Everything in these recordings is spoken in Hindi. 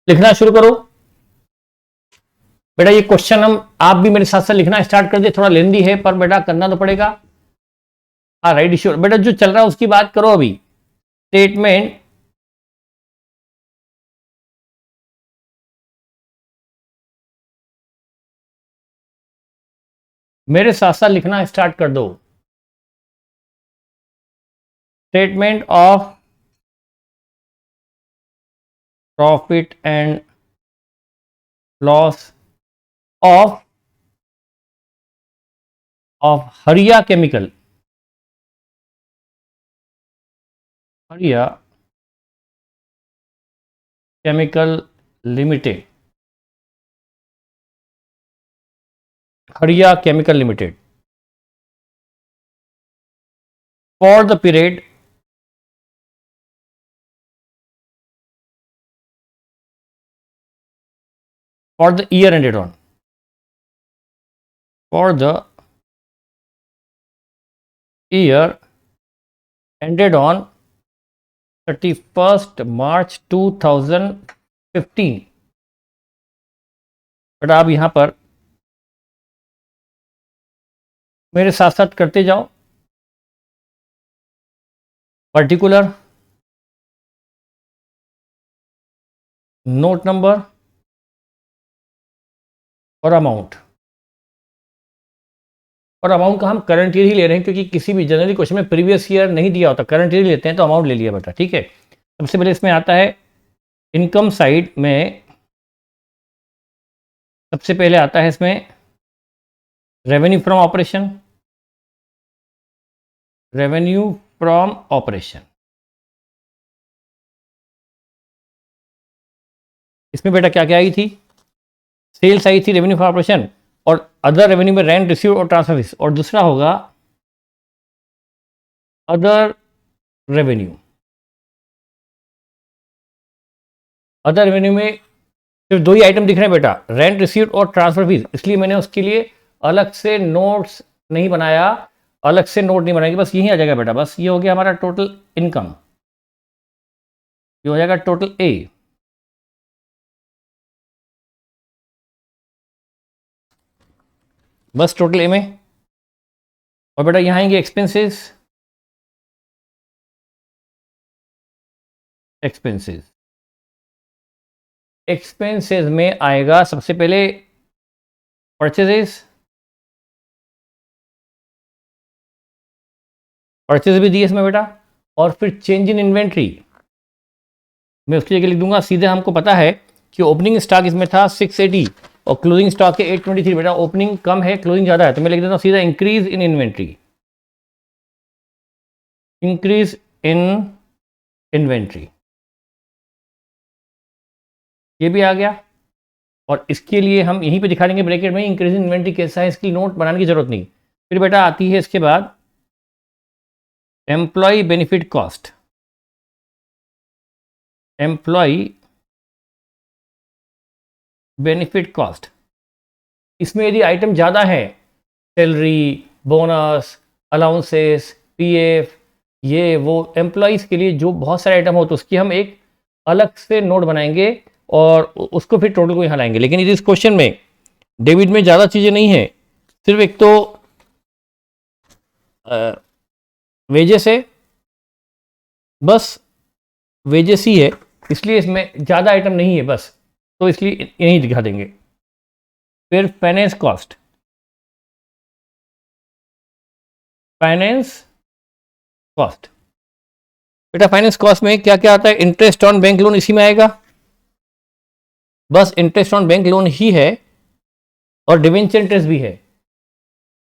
लिखना शुरू करो बेटा। ये क्वेश्चन आप भी मेरे साथ साथ लिखना स्टार्ट कर दे। थोड़ा लेंदी है पर बेटा करना तो पड़ेगा। हाँ राइट इश्योर बेटा, जो चल रहा है उसकी बात करो अभी। स्टेटमेंट मेरे साथ साथ लिखना स्टार्ट कर दो। Statement of profit and loss of Haria chemical. हरिया केमिकल लिमिटेड। हरिया chemical limited for the period for the year ended on for the year ended on 31st March 2015। But आप यहां पर मेरे साथ साथ करते जाओ। पर्टिकुलर, नोट नंबर और अमाउंट। और अमाउंट का हम करंट ईयर ही ले रहे हैं क्योंकि किसी भी जनरली क्वेश्चन में प्रीवियस ईयर नहीं दिया होता, करंट ईयर लेते हैं तो अमाउंट ले लिया बेटा। ठीक है, सबसे पहले इसमें आता है इनकम साइड में। सबसे पहले आता है इसमें revenue from operation. Revenue from operation, इसमें बेटा क्या क्या आई थी? सेल्स आई थी रेवेन्यू फॉर ऑपरेशन, और अदर रेवेन्यू में रेंट रिसीव और ट्रांसफर फीस, और दूसरा होगा अदर रेवेन्यू। अदर रेवेन्यू में सिर्फ दो ही आइटम दिख रहे हैं बेटा, रेंट रिसीव और ट्रांसफर फीस, इसलिए मैंने उसके लिए अलग से नोट्स नहीं बनाया, अलग से नोट नहीं बनाएंगे, बस यही आ जाएगा बेटा। बस ये हो गया हमारा टोटल इनकम, ये हो जाएगा टोटल ए। बस टोटल ए में, और बेटा यहाँ आएंगे एक्सपेंसेस। एक्सपेंसेस में आएगा सबसे पहले परचेजेस। परचेज भी दिए इसमें बेटा, और फिर चेंज इन इन्वेंट्री मैं उसकी जगह लिख दूंगा सीधे। हमको पता है कि ओपनिंग स्टॉक इसमें था 680 और क्लोजिंग स्टॉक है 823 बेटा। ओपनिंग कम है, क्लोजिंग ज़्यादा है, तो मैं लिख देता हूँ सीधा increase in inventory. Increase in inventory, ये भी आ गया। और इसके लिए हम यहीं पे दिखा देंगे ब्रैकेट में इंक्रीज इन इन्वेंट्री कैसा है, इसकी नोट बनाने की जरूरत नहीं। फिर बेटा आती है इसके बाद employee benefit cost. Employee benefit cost, इसमें यदि आइटम ज़्यादा है, सैलरी, बोनस, अलाउंसेस, पीएफ, ये वो एम्प्लॉयज़ के लिए जो बहुत सारे आइटम हो, तो उसकी हम एक अलग से नोट बनाएंगे और उसको फिर टोटल को यहाँ लाएंगे। लेकिन यदि इस क्वेश्चन में डेबिट में ज़्यादा चीज़ें नहीं है, सिर्फ एक तो वेजेस है, बस वेजेस ही है, इसलिए इसमें ज़्यादा आइटम नहीं है बस, तो इसलिए यहीं दिखा देंगे। फिर फाइनेंस कॉस्ट, फाइनेंस कॉस्ट बेटा फाइनेंस कॉस्ट में क्या क्या आता है? इंटरेस्ट ऑन बैंक लोन इसी में आएगा, बस इंटरेस्ट ऑन बैंक लोन ही है, और डिवेंचर इंटरेस्ट भी है,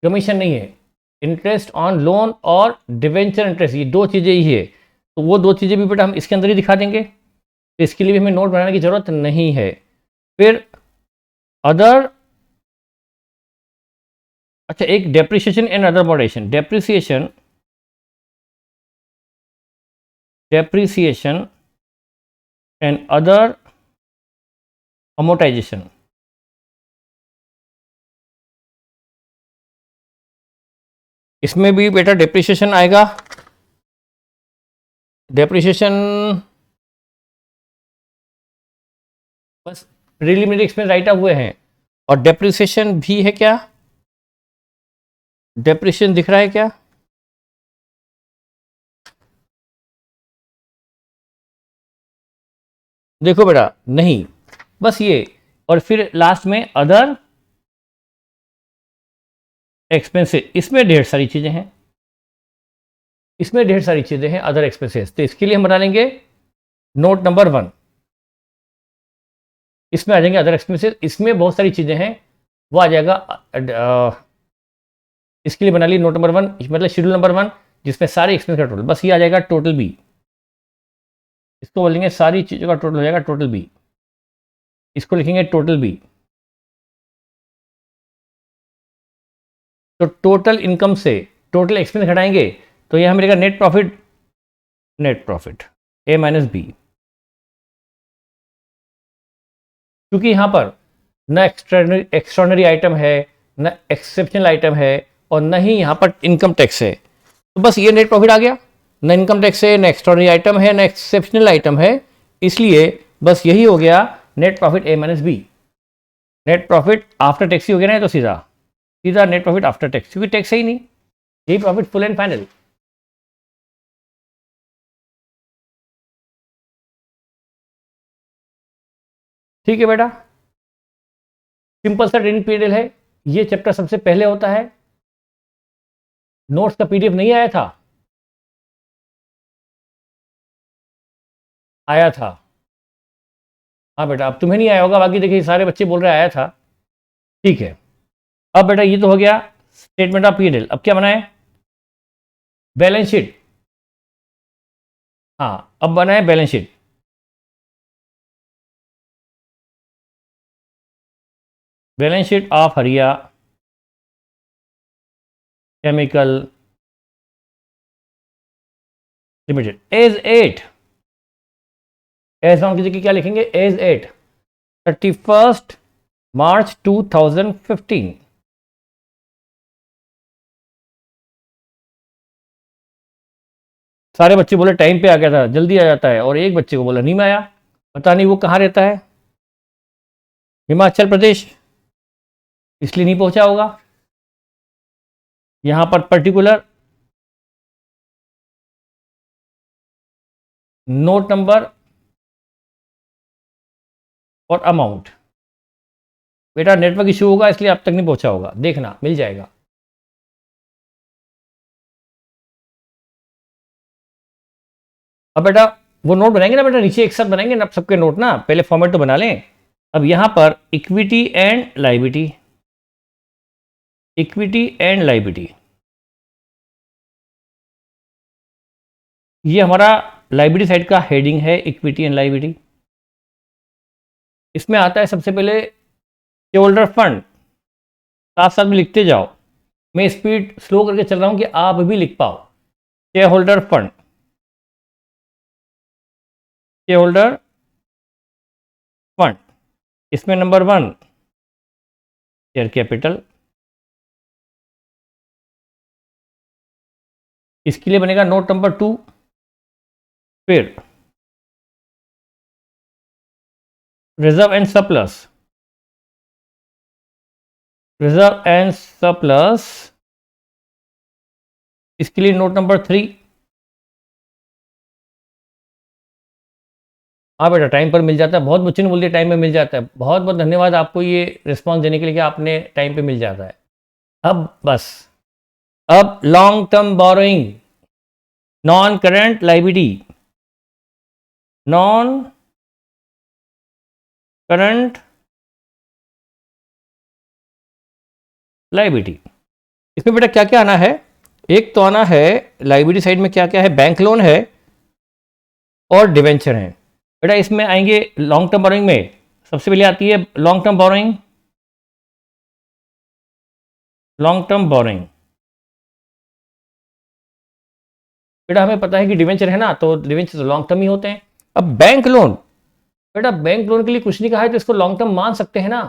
कमीशन नहीं है। इंटरेस्ट ऑन लोन और डिवेंचर इंटरेस्ट, ये दो चीज़ें ही है, तो वो दो चीज़ें भी बेटा हम इसके अंदर ही दिखा देंगे, तो इसके लिए भी हमें नोट बनाने की ज़रूरत नहीं है। फिर अदर, अच्छा एक depreciation and other moderation. Depreciation and other amortisation, इसमें भी बेटा डेप्रिसिएशन आएगा। डेप्रिसिएशन बस प्रिलिमिनरी एक्सपेंस राइट ऑफ हुए हैं। और डेप्रिसिएशन भी है क्या? डेप्रिसिएशन दिख रहा है क्या? देखो बेटा, नहीं, बस ये। और फिर लास्ट में अदर एक्सपेंसेस, इसमें ढेर सारी चीजें हैं, इसमें ढेर सारी चीजें हैं अदर एक्सपेंसेस। तो इसके लिए हम बना लेंगे नोट नंबर 1, इसमें आ जाएंगे अदर एक्सपेंसेस, इसमें बहुत सारी चीजें हैं, वो आ जाएगा। इसके लिए बना ली नोट नंबर 1, मतलब शेड्यूल नंबर 1, जिसमें सारे एक्सपेंस का टोटल, बस ये आ जाएगा टोटल बी। इसको बोलेंगे सारी चीजों का टोटल हो जाएगा टोटल बी, इसको लिखेंगे टोटल बी। तो टोटल इनकम से टोटल एक्सपेंस घटाएंगे तो यह मिलेगा net profit, net profit A minus B. क्योंकि यहां पर न एक्स्ट्राऑर्डिनरी आइटम है, न एक्सेप्शनल आइटम है, और न ही यहां पर इनकम टैक्स है, तो बस ये नेट प्रॉफिट आ गया। न इनकम टैक्स है, न एक्स्ट्राऑर्डिनरी आइटम है, न एक्सेप्शनल आइटम है, इसलिए बस यही हो गया net profit A minus B. Net profit after tax ही हो गया ना, तो सीधा सीधा नेट प्रॉफिट आफ्टर टैक्स, क्योंकि टैक्स है ही नहीं, यही प्रॉफिट फुल एंड फाइनल। ठीक है बेटा, सिंपल सा ट्रेडिंग पीरियड है, ये चैप्टर सबसे पहले होता है। नोट्स का पीडीएफ नहीं आया था? आया था। हाँ बेटा, अब तुम्हें नहीं आया होगा, बाकी देखिए सारे बच्चे बोल रहे आया था। ठीक है, अब बेटा ये तो हो गया स्टेटमेंट ऑफ पीएनएल। अब क्या बनाए? Balance sheet. हाँ, अब बनाए balance sheet. Balance sheet of Haria chemical limited as 8। As known की जगह क्या लिखेंगे? As 8, 31 March 2015। सारे बच्चे बोले टाइम पे आ गया था, जल्दी आ जाता है, और एक बच्चे को बोला नहीं में आया, पता नहीं वो कहाँ रहता है, हिमाचल प्रदेश, इसलिए नहीं पहुंचा होगा। यहां पर पर्टिकुलर नोट नंबर और अमाउंट। बेटा नेटवर्क इशू होगा इसलिए अब तक नहीं पहुंचा होगा, देखना मिल जाएगा। अब बेटा वो नोट बनाएंगे ना बेटा, नीचे एक साथ बनाएंगे ना सबके नोट ना, पहले फॉर्मेट तो बना लें। अब यहां पर equity and liability, equity and liability, ये हमारा लायबिलिटी साइड का हेडिंग है, इक्विटी एंड लायबिलिटी। इसमें आता है सबसे पहले शेयर होल्डर फंड, साथ साथ में लिखते जाओ, मैं स्पीड स्लो करके चल रहा हूं कि आप भी लिख पाओ। Share holder fund, share holder fund, इसमें नंबर 1 शेयर कैपिटल, इसके लिए बनेगा नोट नंबर 2, फिर reserve and surplus, reserve and surplus, इसके लिए नोट नंबर 3। हाँ बेटा टाइम पर मिल जाता है, बहुत बच्चे ने बोल दिया टाइम पे मिल जाता है, बहुत बहुत धन्यवाद आपको ये रिस्पांस देने के लिए कि आपने टाइम पे मिल जाता है। अब बस, अब long term borrowing, non current liability, non current liability, इसमें बेटा क्या क्या आना है? एक तो आना है लायबिलिटी साइड में क्या क्या है, बैंक लोन है और डिवेंचर है। बेटा इसमें आएंगे लॉन्ग टर्म बोरोइंग में, सबसे पहले आती है long term borrowing, long term borrowing. बेटा हमें पता है कि डिवेंचर है ना, तो डिवेंचर तो लॉन्ग टर्म ही होते हैं। अब बैंक लोन, बेटा बैंक लोन के लिए कुछ नहीं कहा है तो इसको लॉन्ग टर्म मान सकते हैं ना,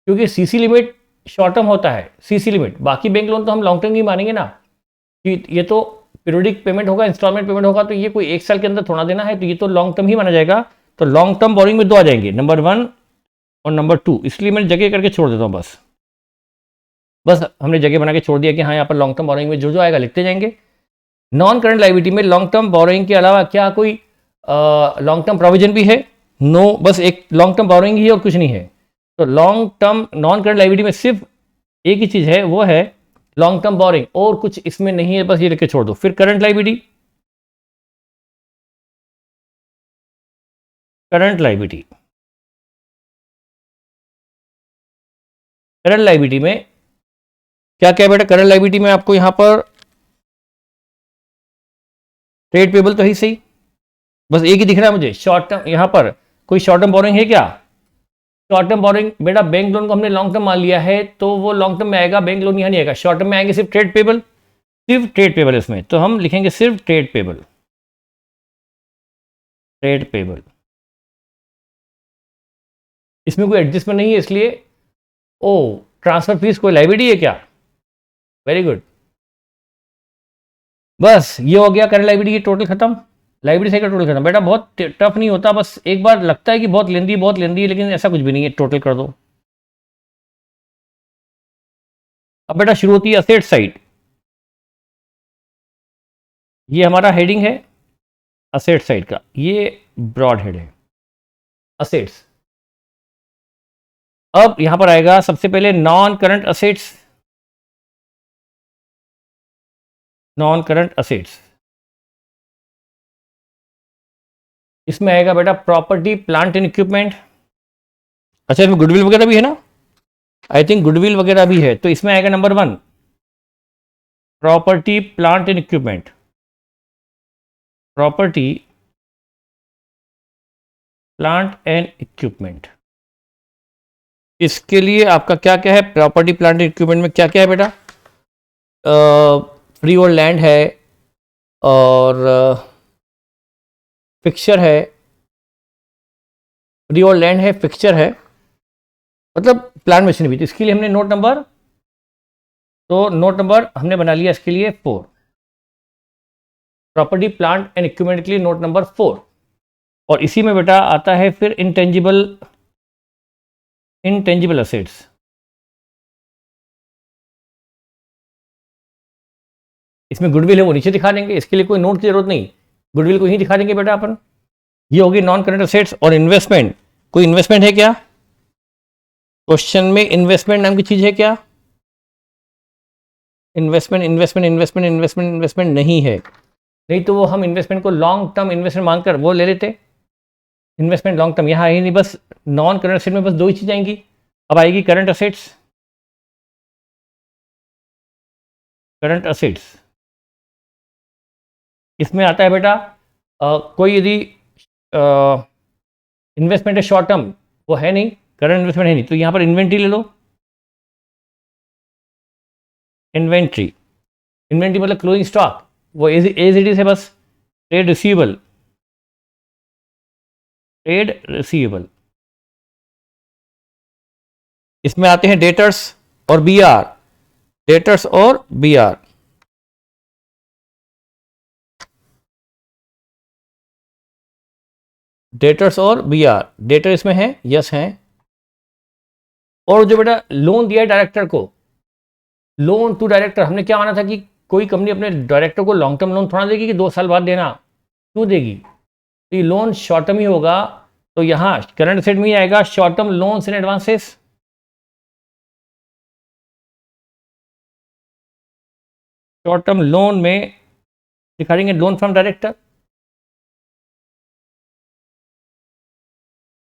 क्योंकि सीसी लिमिट शॉर्ट टर्म होता है, सीसी लिमिट, बाकी बैंक लोन तो हम लॉन्ग टर्म ही मानेंगे ना, कि ये तो पीरियोडिक पेमेंट होगा, इंस्टॉलमेंट पेमेंट होगा, तो ये कोई एक साल के अंदर थोड़ा देना है, तो ये तो लॉन्ग टर्म ही माना जाएगा। तो लॉन्ग टर्म बोरिंग में 2 आ जाएंगे, नंबर 1 और नंबर 2, इसलिए मैंने जगह करके छोड़ देता हूँ। बस हमने जगह बना के छोड़ दिया कि हाँ यहाँ पर लॉन्ग टर्म बोरिंग में जो जो आएगा लिखते जाएंगे। नॉन करंट लायबिलिटी में लॉन्ग टर्म बोरिंग के अलावा क्या कोई लॉन्ग टर्म प्रोविजन भी है? नो, बस एक लॉन्ग टर्म बोरिंग ही है और कुछ नहीं है। तो long term non current liability में सिर्फ एक ही चीज़ है, वो है लॉन्ग टर्म बोरिंग, और कुछ इसमें नहीं है, बस ये लिख के छोड़ दो। फिर current liability, current liability, current liability में क्या क्या बेटा? करंट लायबिलिटी में आपको यहां पर ट्रेड पेबल तो ही सही, बस एक ही दिख रहा है मुझे। शॉर्ट टर्म, यहां पर कोई शॉर्ट टर्म बोरिंग है क्या? शॉर्ट टर्म बोरिंग बेटा, बैंक लोन को हमने लॉन्ग टर्म मान लिया है तो वो लॉन्ग टर्म में आएगा, बैंक लोन यहां नहीं आएगा। शॉर्ट टर्म में आएंगे सिर्फ ट्रेड पेबल, सिर्फ ट्रेड पेबल इसमें, तो हम लिखेंगे सिर्फ ट्रेड पेबल, ट्रेड पेबल। इसमें कोई एडजस्टमेंट नहीं है, इसलिए ओ ट्रांसफर फीस कोई लायबिलिटी है क्या? वेरी गुड, बस ये हो गया करंट लायबिलिटी की टोटल खत्म, लायबिलिटी का टोटल खत्म। बेटा बहुत टफ नहीं होता, बस एक बार लगता है कि बहुत लेंदी है, लेकिन ऐसा कुछ भी नहीं है, टोटल कर दो। अब बेटा शुरू होती है असेट साइड, ये हमारा हेडिंग है असेट साइड का, ये ब्रॉड हेड है असेट्स। अब यहां पर आएगा सबसे पहले non current assets, non current assets. इसमें आएगा बेटा प्रॉपर्टी प्लांट एंड इक्विपमेंट। अच्छा इसमें गुडविल वगैरह भी है ना, आई थिंक गुडविल वगैरह भी है, तो इसमें आएगा number 1 property plant and equipment, property plant and equipment. इसके लिए आपका क्या क्या है? प्रॉपर्टी प्लांट एंड इक्विपमेंट में क्या क्या है बेटा? फ्री होल्ड लैंड है, और फिक्सचर है, फ्री होल्ड लैंड है, फिक्सचर है, मतलब प्लांट मशीन भी। तो इसके लिए हमने नोट नंबर हमने बना लिया इसके लिए 4, प्रॉपर्टी प्लांट एंड इक्विपमेंट के लिए नोट नंबर 4। और इसी में बेटा आता है फिर इंटेंजिबल असेट्स। इसमें गुडविल है वो नीचे दिखा देंगे, इसके लिए कोई नोट की जरूरत नहीं, गुडविल को ही दिखा देंगे बेटा अपन। ये होगी नॉन करंट असेट्स। और इन्वेस्टमेंट, कोई इन्वेस्टमेंट है क्या क्वेश्चन में? इन्वेस्टमेंट नाम की चीज है क्या? इन्वेस्टमेंट नहीं है, नहीं तो वो हम इन्वेस्टमेंट को लॉन्ग टर्म इन्वेस्टमेंट मांगकर वो ले लेते। इन्वेस्टमेंट लॉन्ग टर्म यहाँ आई नहीं, बस नॉन करंट असेट में बस 2 ही चीज आएंगी। अब आएगी करंट असेट्स, करंट असेट्स। इसमें आता है बेटा कोई यदि इन्वेस्टमेंट है शॉर्ट टर्म, वो है नहीं, करंट इन्वेस्टमेंट है नहीं, तो यहाँ पर इन्वेंट्री ले लो। इन्वेंट्री मतलब क्लोजिंग स्टॉक, वो एज इट इज है बस। ट्रेड रिसीवेबल, इसमें आते हैं डेटर्स और बीआर, डेटर्स और बीआर। डेटर्स और बीआर, डेटर इसमें है, यस हैं। और जो बेटा लोन दिया है डायरेक्टर को, लोन टू डायरेक्टर, हमने क्या माना था कि कोई कंपनी अपने डायरेक्टर को लॉन्ग टर्म लोन थोड़ा देगी कि 2 साल बाद देना, क्यों देगी? तो ये लोन शॉर्ट टर्म ही होगा, तो यहां करंट असेट में ही आएगा short term loans and advances. Short term loan में दिखा देंगे लोन फ्रॉम डायरेक्टर।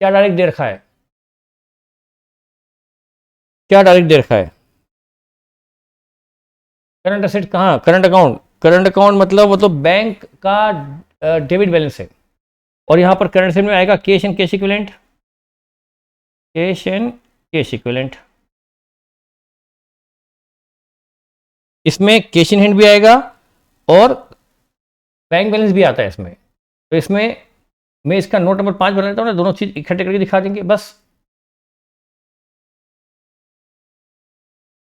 क्या डायरेक्ट दे रखा है? क्या डायरेक्ट दे रखा है? करंट असेट कहाँ? करंट अकाउंट, करंट अकाउंट मतलब वो तो बैंक का डेबिट बैलेंस है। और यहां पर करंट असेट में आएगा cash and cash equivalent, cash and cash equivalent. इसमें कैश इन हैंड भी आएगा और बैंक बैलेंस भी आता है इसमें। तो इसमें मैं इसका नोट नंबर 5 बना लेता हूँ ना, दोनों चीज इकट्ठे करके दिखा देंगे बस।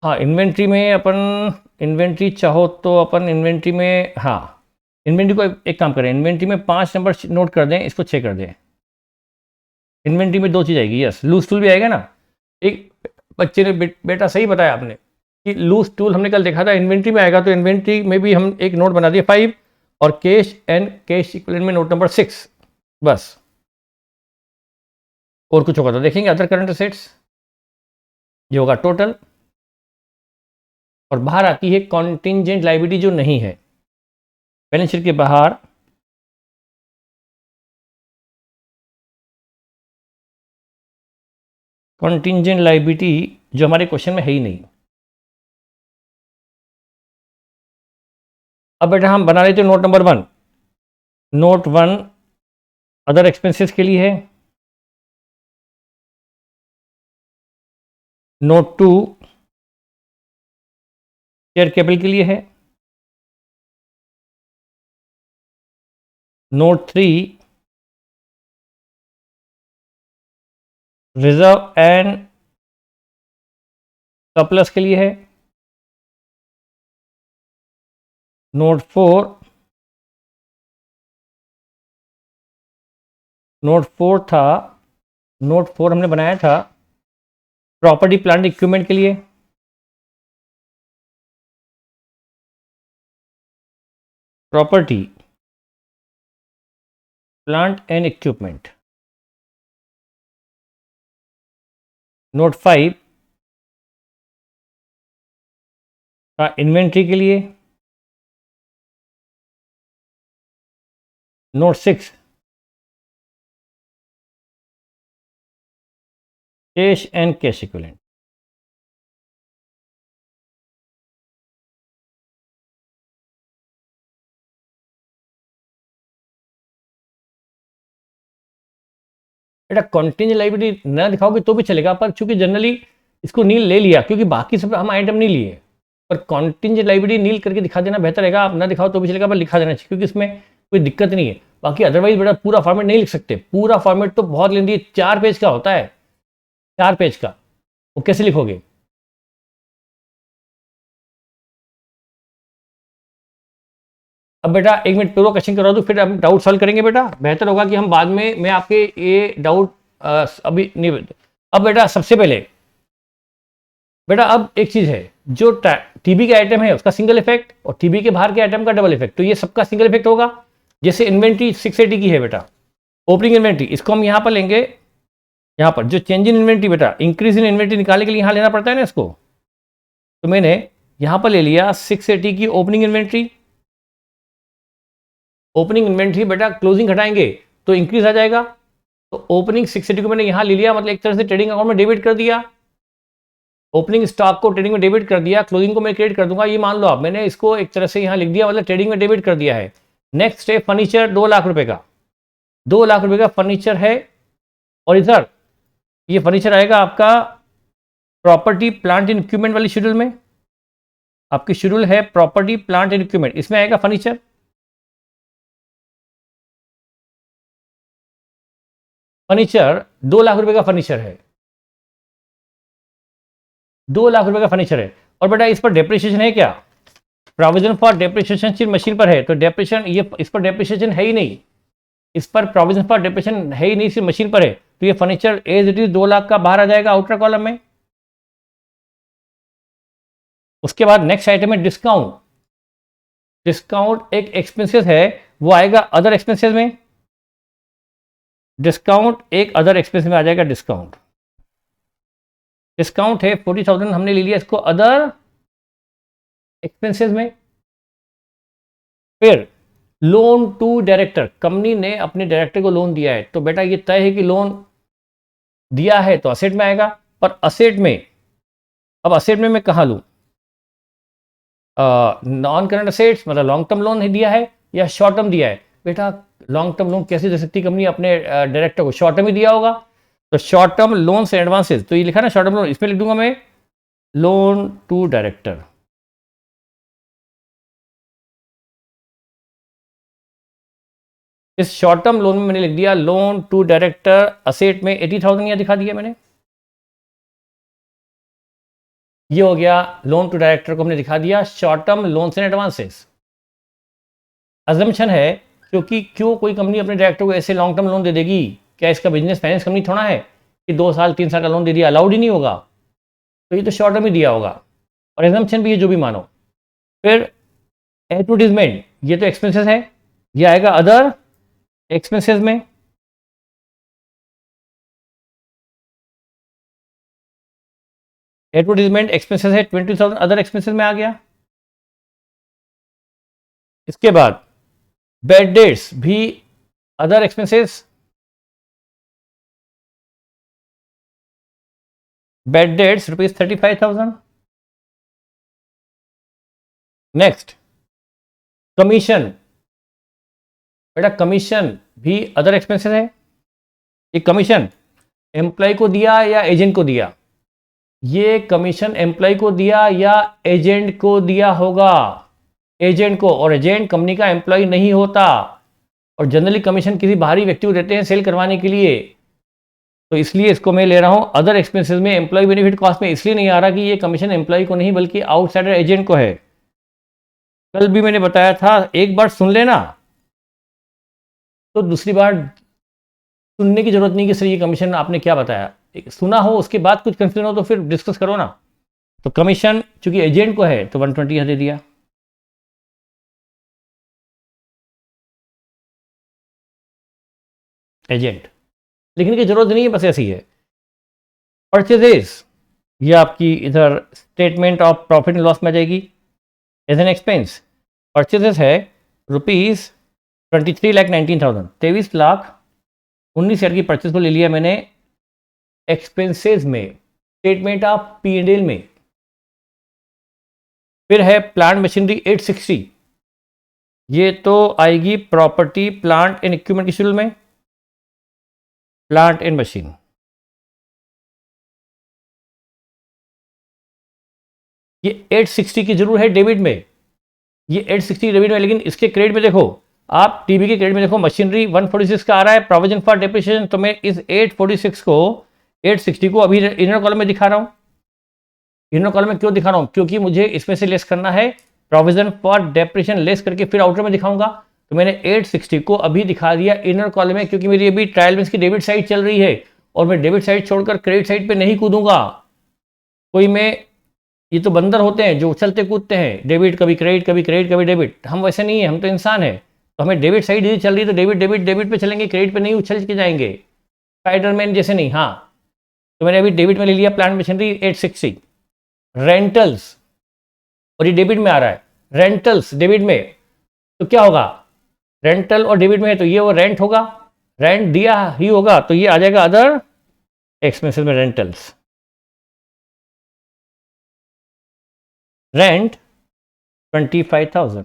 हाँ इन्वेंट्री में अपन, इन्वेंट्री चाहो तो अपन इन्वेंट्री में, हाँ इन्वेंट्री को एक काम करें, इन्वेंट्री में 5 नंबर नोट कर दें, इसको 6 कर दें। इन्वेंट्री में दो चीज़ आएगी, यस, लूज टूल भी आएगा ना। एक बच्चे ने बेटा सही बताया आपने कि लूज टूल हमने कल देखा था इन्वेंट्री में आएगा, तो इन्वेंट्री में भी हम एक नोट बना दिया 5 और कैश एंड कैश इक्विवेलेंट में नोट नंबर 6, बस। और कुछ होगा तो देखेंगे। अदर करंट असेट्स ये होगा टोटल, और बाहर आती है कॉन्टिंजेंट लायबिलिटी जो नहीं है बैलेंस शीट के बाहर। कॉन्टिंजेंट लायबिलिटी जो हमारे क्वेश्चन में है ही नहीं। अब बेटा हम बना लेते हैं note number 1। Note 1 other expenses के लिए है। नोट 2 शेयर कैपिटल के लिए है। नोट 3 रिजर्व एंड सरप्लस के लिए है। नोट 4 था, नोट 4 हमने बनाया था प्रॉपर्टी प्लांट इक्विपमेंट के लिए। Property plant and equipment. Note 5 का इन्वेंट्री के लिए। Note 6 cash and cash equivalent. बेटा कॉन्टिंजेंट लायबिलिटी ना दिखाओगे तो भी चलेगा, पर चूंकि जनरली इसको नील ले लिया क्योंकि बाकी सब हम आइटम नहीं लिए, पर कॉन्टिंजेंट लायबिलिटी नील करके दिखा देना बेहतर रहेगा। आप ना दिखाओ तो भी चलेगा, पर लिखा देना चाहिए क्योंकि इसमें कोई दिक्कत नहीं है। बाकी अदरवाइज बेटा पूरा फॉर्मेट नहीं लिख सकते, पूरा फॉर्मेट तो बहुत लेंदी है, 4 पेज का होता है, 4 पेज का, वो कैसे लिखोगे? अब बेटा 1 मिनट पूरा क्वेश्चन करवा दूं फिर हम डाउट सॉल्व करेंगे। बेटा बेहतर होगा कि हम बाद में मैं आपके ये डाउट अभी नहीं। अब बेटा सबसे पहले बेटा अब एक चीज है, जो टीबी के आइटम है उसका सिंगल इफेक्ट और टीबी के बाहर के आइटम का डबल इफेक्ट, तो ये सबका सिंगल इफेक्ट होगा। जैसे इन्वेंट्री 680 की है बेटा, ओपनिंग इन्वेंट्री, इसको हम यहां पर लेंगे। यहां पर जो चेंज इन इन्वेंट्री बेटा, इंक्रीज इन इन्वेंट्री निकालने के लिए यहां लेना पड़ता है ना इसको, तो मैंने यहां पर ले लिया 680 की ओपनिंग इन्वेंट्री। ओपनिंग इन्वेंट्री बेटा क्लोजिंग घटाएंगे तो इंक्रीज आ जाएगा, तो ओपनिंग 680 को मैंने यहां ले लिया, मतलब एक तरह से ट्रेडिंग अकाउंट में डेबिट कर दिया। ओपनिंग स्टॉक को ट्रेडिंग में डेबिट कर दिया, क्लोजिंग को मैं क्रेडिट कर दूंगा। ये मान लो आप, मैंने इसको एक तरह से यहां लिख दिया, मतलब ट्रेडिंग में डेबिट कर दिया है। नेक्स्ट है फर्नीचर 2 लाख रुपए का, 2 लाख रुपए का फर्नीचर है, और इधर ये फर्नीचर आएगा आपका प्रॉपर्टी प्लांट एंड इक्विपमेंट वाली शेड्यूल में। आपकी शेड्यूल है प्रॉपर्टी प्लांट एंड इक्विपमेंट, इसमें आएगा फर्नीचर। फर्नीचर 2 लाख रुपए का फर्नीचर है, 2 लाख रुपए का फर्नीचर है। और बेटा इस पर डेप्रिसिएशन है क्या? प्रोविजन फॉर डेप्रिसिएशन सिर्फ मशीन पर है, तो डेप्रिसिएशन ये इस पर डेप्रिसिएशन है ही नहीं, इस पर प्रोविजन फॉर डेप्रिसिएशन है ही नहीं, सिर्फ मशीन पर है, तो ये furniture as it is 2 lakh का बाहर आ जाएगा आउटर कॉलम में। उसके बाद नेक्स्ट आइटम है डिस्काउंट। डिस्काउंट एक एक्सपेंसेस है, वो आएगा अदर एक्सपेंसेस में। डिस्काउंट एक अदर एक्सपेंस में आ जाएगा। डिस्काउंट डिस्काउंट है 40,000, हमने ले लिया इसको अदर एक्सपेंसेस में। फिर लोन टू डायरेक्टर, कंपनी ने अपने डायरेक्टर को लोन दिया है, तो बेटा ये तय है कि लोन दिया है तो असेट में आएगा। पर असेट में, अब असेट में मैं कहाँ लूँ? नॉन करंट असेट्स, मतलब लॉन्ग टर्म लोन दिया है या शॉर्ट टर्म दिया है? बेटा लॉन्ग टर्म लोन कैसे दे सकती कंपनी अपने डायरेक्टर को? शॉर्ट टर्म ही दिया होगा, तो short term loans and advances, तो ये लिखा ना शॉर्ट टर्म लोन, इसमें लिख दूंगा मैं लोन टू डायरेक्टर। इस शॉर्ट टर्म लोन में मैंने लिख दिया लोन टू डायरेक्टर, असेट में 80,000 यहां दिखा दिया मैंने। ये हो गया लोन टू डायरेक्टर को हमने दिखा दिया short term loans and advances. Assumption है क्योंकि क्यों कोई कंपनी अपने डायरेक्टर को ऐसे लॉन्ग टर्म लोन दे देगी क्या इसका बिजनेस फाइनेंस कंपनी थोड़ा है कि 2 साल 3 साल का लोन दे दिया, अलाउड ही नहीं होगा, तो ये तो शॉर्ट टर्म ही दिया होगा, और एग्जाम्पशन भी है जो भी मानो। फिर एडवर्टीजमेंट, ये तो एक्सपेंसेस है, ये आएगा अदर एक्सपेंसेस में। एडवर्टीजमेंट एक्सपेंसेस है, 20,000 अदर एक्सपेंसेस में आ गया। इसके बाद बैड डेट्स भी other expenses, bad debts ₹35,000। Next commission, बेटा कमीशन भी अदर एक्सपेंसेस है। ये कमीशन एम्प्लॉय को दिया या एजेंट को दिया, ये कमीशन एम्प्लॉय को दिया या एजेंट को दिया होगा, एजेंट को, और एजेंट कंपनी का एम्प्लॉय नहीं होता, और जनरली कमीशन किसी बाहरी व्यक्ति को देते हैं सेल करवाने के लिए, तो इसलिए इसको मैं ले रहा हूं अदर एक्सपेंसेस में। एम्प्लॉय बेनिफिट कॉस्ट में इसलिए नहीं आ रहा कि ये कमीशन एम्प्लॉय को नहीं बल्कि आउटसाइडर एजेंट को है। कल भी मैंने बताया था, एक बार सुन लेना तो दूसरी बार सुनने की जरूरत नहीं कि सर ये कमीशन आपने क्या बताया, सुना हो उसके बाद कुछ कंफ्यूजन हो तो फिर डिस्कस करो ना। तो कमीशन चूंकि एजेंट को है तो 120 दे दिया। एजेंट लिखने की जरूरत नहीं है, बस ऐसी है। परचेजेस, ये आपकी इधर statement of profit and loss में आ जाएगी एज एन एक्सपेंस। परचेजेस है ₹23,19,000, 23,19,000 की परचेज को ले लिया मैंने एक्सपेंसेस में, स्टेटमेंट ऑफ P&L में। फिर है प्लांट मशीनरी 860, ये तो आएगी प्रॉपर्टी प्लांट एंड इक्विपमेंट की शेड्यूल में, प्लांट एंड मशीन। ये 860 की जरूर है डेबिट में, ये 860 डेबिट में, लेकिन इसके क्रेडिट में देखो, आप टीबी के क्रेडिट में देखो मशीनरी 146 का आ रहा है प्रोविजन फॉर डेप्रिसिएशन, तो मैं इस 846 को 860 को अभी इनर कॉलम में दिखा रहा हूं। इनर कॉलम में क्यों दिखा रहा हूं? क्योंकि मुझे इसमें से लेस करना है प्रोविजन फॉर डेप्रिसिएशन, लेस करके फिर आउटर में दिखाऊंगा। तो मैंने 860 को अभी दिखा दिया इनर कॉलम में, क्योंकि मेरी अभी ट्रायल में इसकी डेबिट साइड चल रही है और मैं डेबिट साइड छोड़कर क्रेडिट साइड पे नहीं कूदूंगा। कोई मैं, ये तो बंदर होते हैं जो उछलते कूदते हैं, डेबिट कभी क्रेडिट कभी क्रेडिट कभी डेबिट, हम वैसे नहीं है, हम तो इंसान है। तो हमें डेबिट साइड यदि चल रही तो डेबिट डेबिट डेबिट पे चलेंगे, क्रेडिट पे नहीं उछल के जाएंगे, स्पाइडरमैन जैसे नहीं। हाँ, तो मैंने अभी डेबिट में ले लिया प्लांट मशीनरी 860। रेंटल्स, और ये डेबिट में आ रहा है, रेंटल्स डेबिट में, तो क्या होगा, रेंटल और डेबिट में है तो ये वो रेंट होगा, रेंट दिया ही होगा, तो ये आ जाएगा अदर एक्सपेंसेस में रेंटल्स। Rent 25,000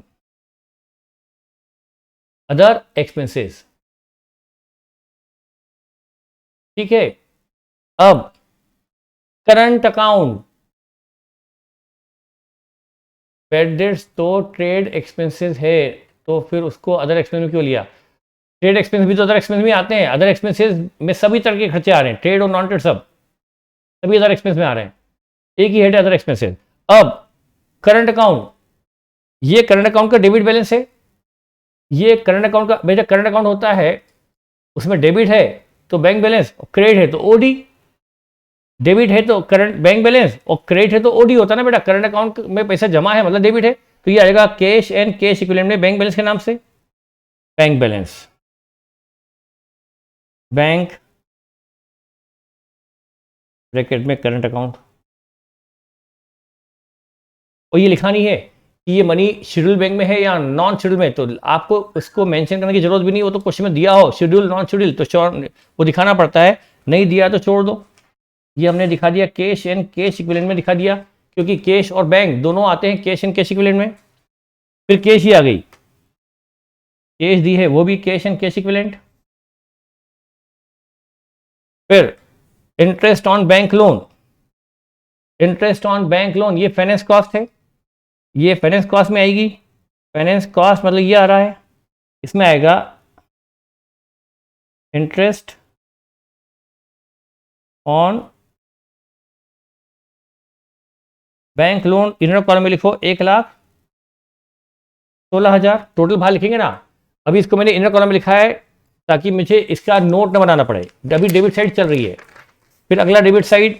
other expenses. ठीक है, अब करंट अकाउंट, बैड डेट्स तो ट्रेड एक्सपेंसेस है, तो फिर उसको अदर एक्सपेंस में क्यों लिया? ट्रेड एक्सपेंस भी तो अदर एक्सपेंस में आते हैं, अदर एक्सपेंसेस में सभी तरह के खर्चे आ रहे हैं, ट्रेड और नॉन ट्रेड सब, सभी अदर एक्सपेंस में आ रहे हैं, एक ही हेड है अदर एक्सपेंसेस। अब करंट अकाउंट, ये करंट अकाउंट का डेबिट बैलेंस है, ये करंट अकाउंट का, मेरा करंट अकाउंट होता है उसमें डेबिट है तो बैंक बैलेंस, क्रेडिट है तो ओडी, डेबिट है तो करंट बैंक बैलेंस और क्रेडिट है तो ओडी होता है ना बेटा। करंट अकाउंट में पैसा जमा है मतलब डेबिट है, तो ये आएगा कैश एंड कैश इक्विवेलेंट में बैंक बैलेंस के नाम से, बैंक बैलेंस, बैंक ब्रैकेट में करंट अकाउंट। और ये लिखा नहीं है कि ये मनी शेड्यूल बैंक में है या नॉन शेड्यूल में, तो आपको उसको मेंशन करने की जरूरत भी नहीं, वो तो क्वेश्चन में दिया हो शेड्यूल नॉन शेड्यूल तो वो दिखाना पड़ता है, नहीं दिया तो छोड़ दो। ये हमने दिखा दिया कैश एंड कैश इक्विवेलेंट में दिखा दिया, क्योंकि कैश और बैंक दोनों आते हैं कैश एंड कैश इक्विवेलेंट में। फिर कैश ही आ गई, कैश दी है वो भी कैश एंड कैश इक्विवेलेंट। फिर interest on bank loan, interest on bank loan ये फाइनेंस कॉस्ट है, ये फाइनेंस कॉस्ट में आएगी। फाइनेंस कॉस्ट मतलब ये आ रहा है, इसमें आएगा interest on bank loan, inner column में लिखो 1,16,000 टोटल बाहर लिखेंगे ना। अभी इसको मैंने इनर कॉलम में लिखा है ताकि मुझे इसका नोट न बनाना पड़े। अभी डेबिट साइड चल रही है। फिर अगला डेबिट साइड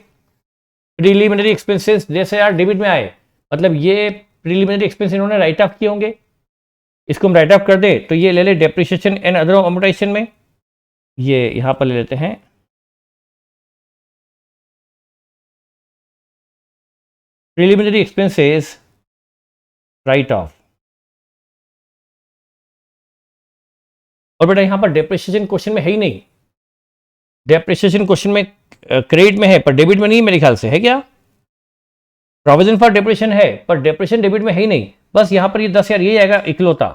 प्रीलिमिनरी एक्सपेंसेस जैसे यार डेबिट में आए, मतलब ये प्रीलिमिनरी एक्सपेंस इन्होंने राइट ऑफ किए होंगे, इसको हम राइट ऑफ कर दें तो ये ले ले डेप्रिसिएशन एंड अदर अमोर्टाइजेशन में, ये यहाँ पर ले लेते हैं प्रीलिमिनरी एक्सपेंसेस राइट ऑफ। और बेटा यहाँ पर डेप्रिसिएशन क्वेश्चन में है ही नहीं, डेप्रिसिएशन क्वेश्चन में क्रेडिट में है पर डेबिट में नहीं, मेरे ख्याल से है क्या? प्रोविजन फॉर डेप्रिसिएशन है पर डेप्रिसिएशन डेबिट में है ही नहीं। बस यहाँ पर ये 10,000 यही आएगा इकलौता,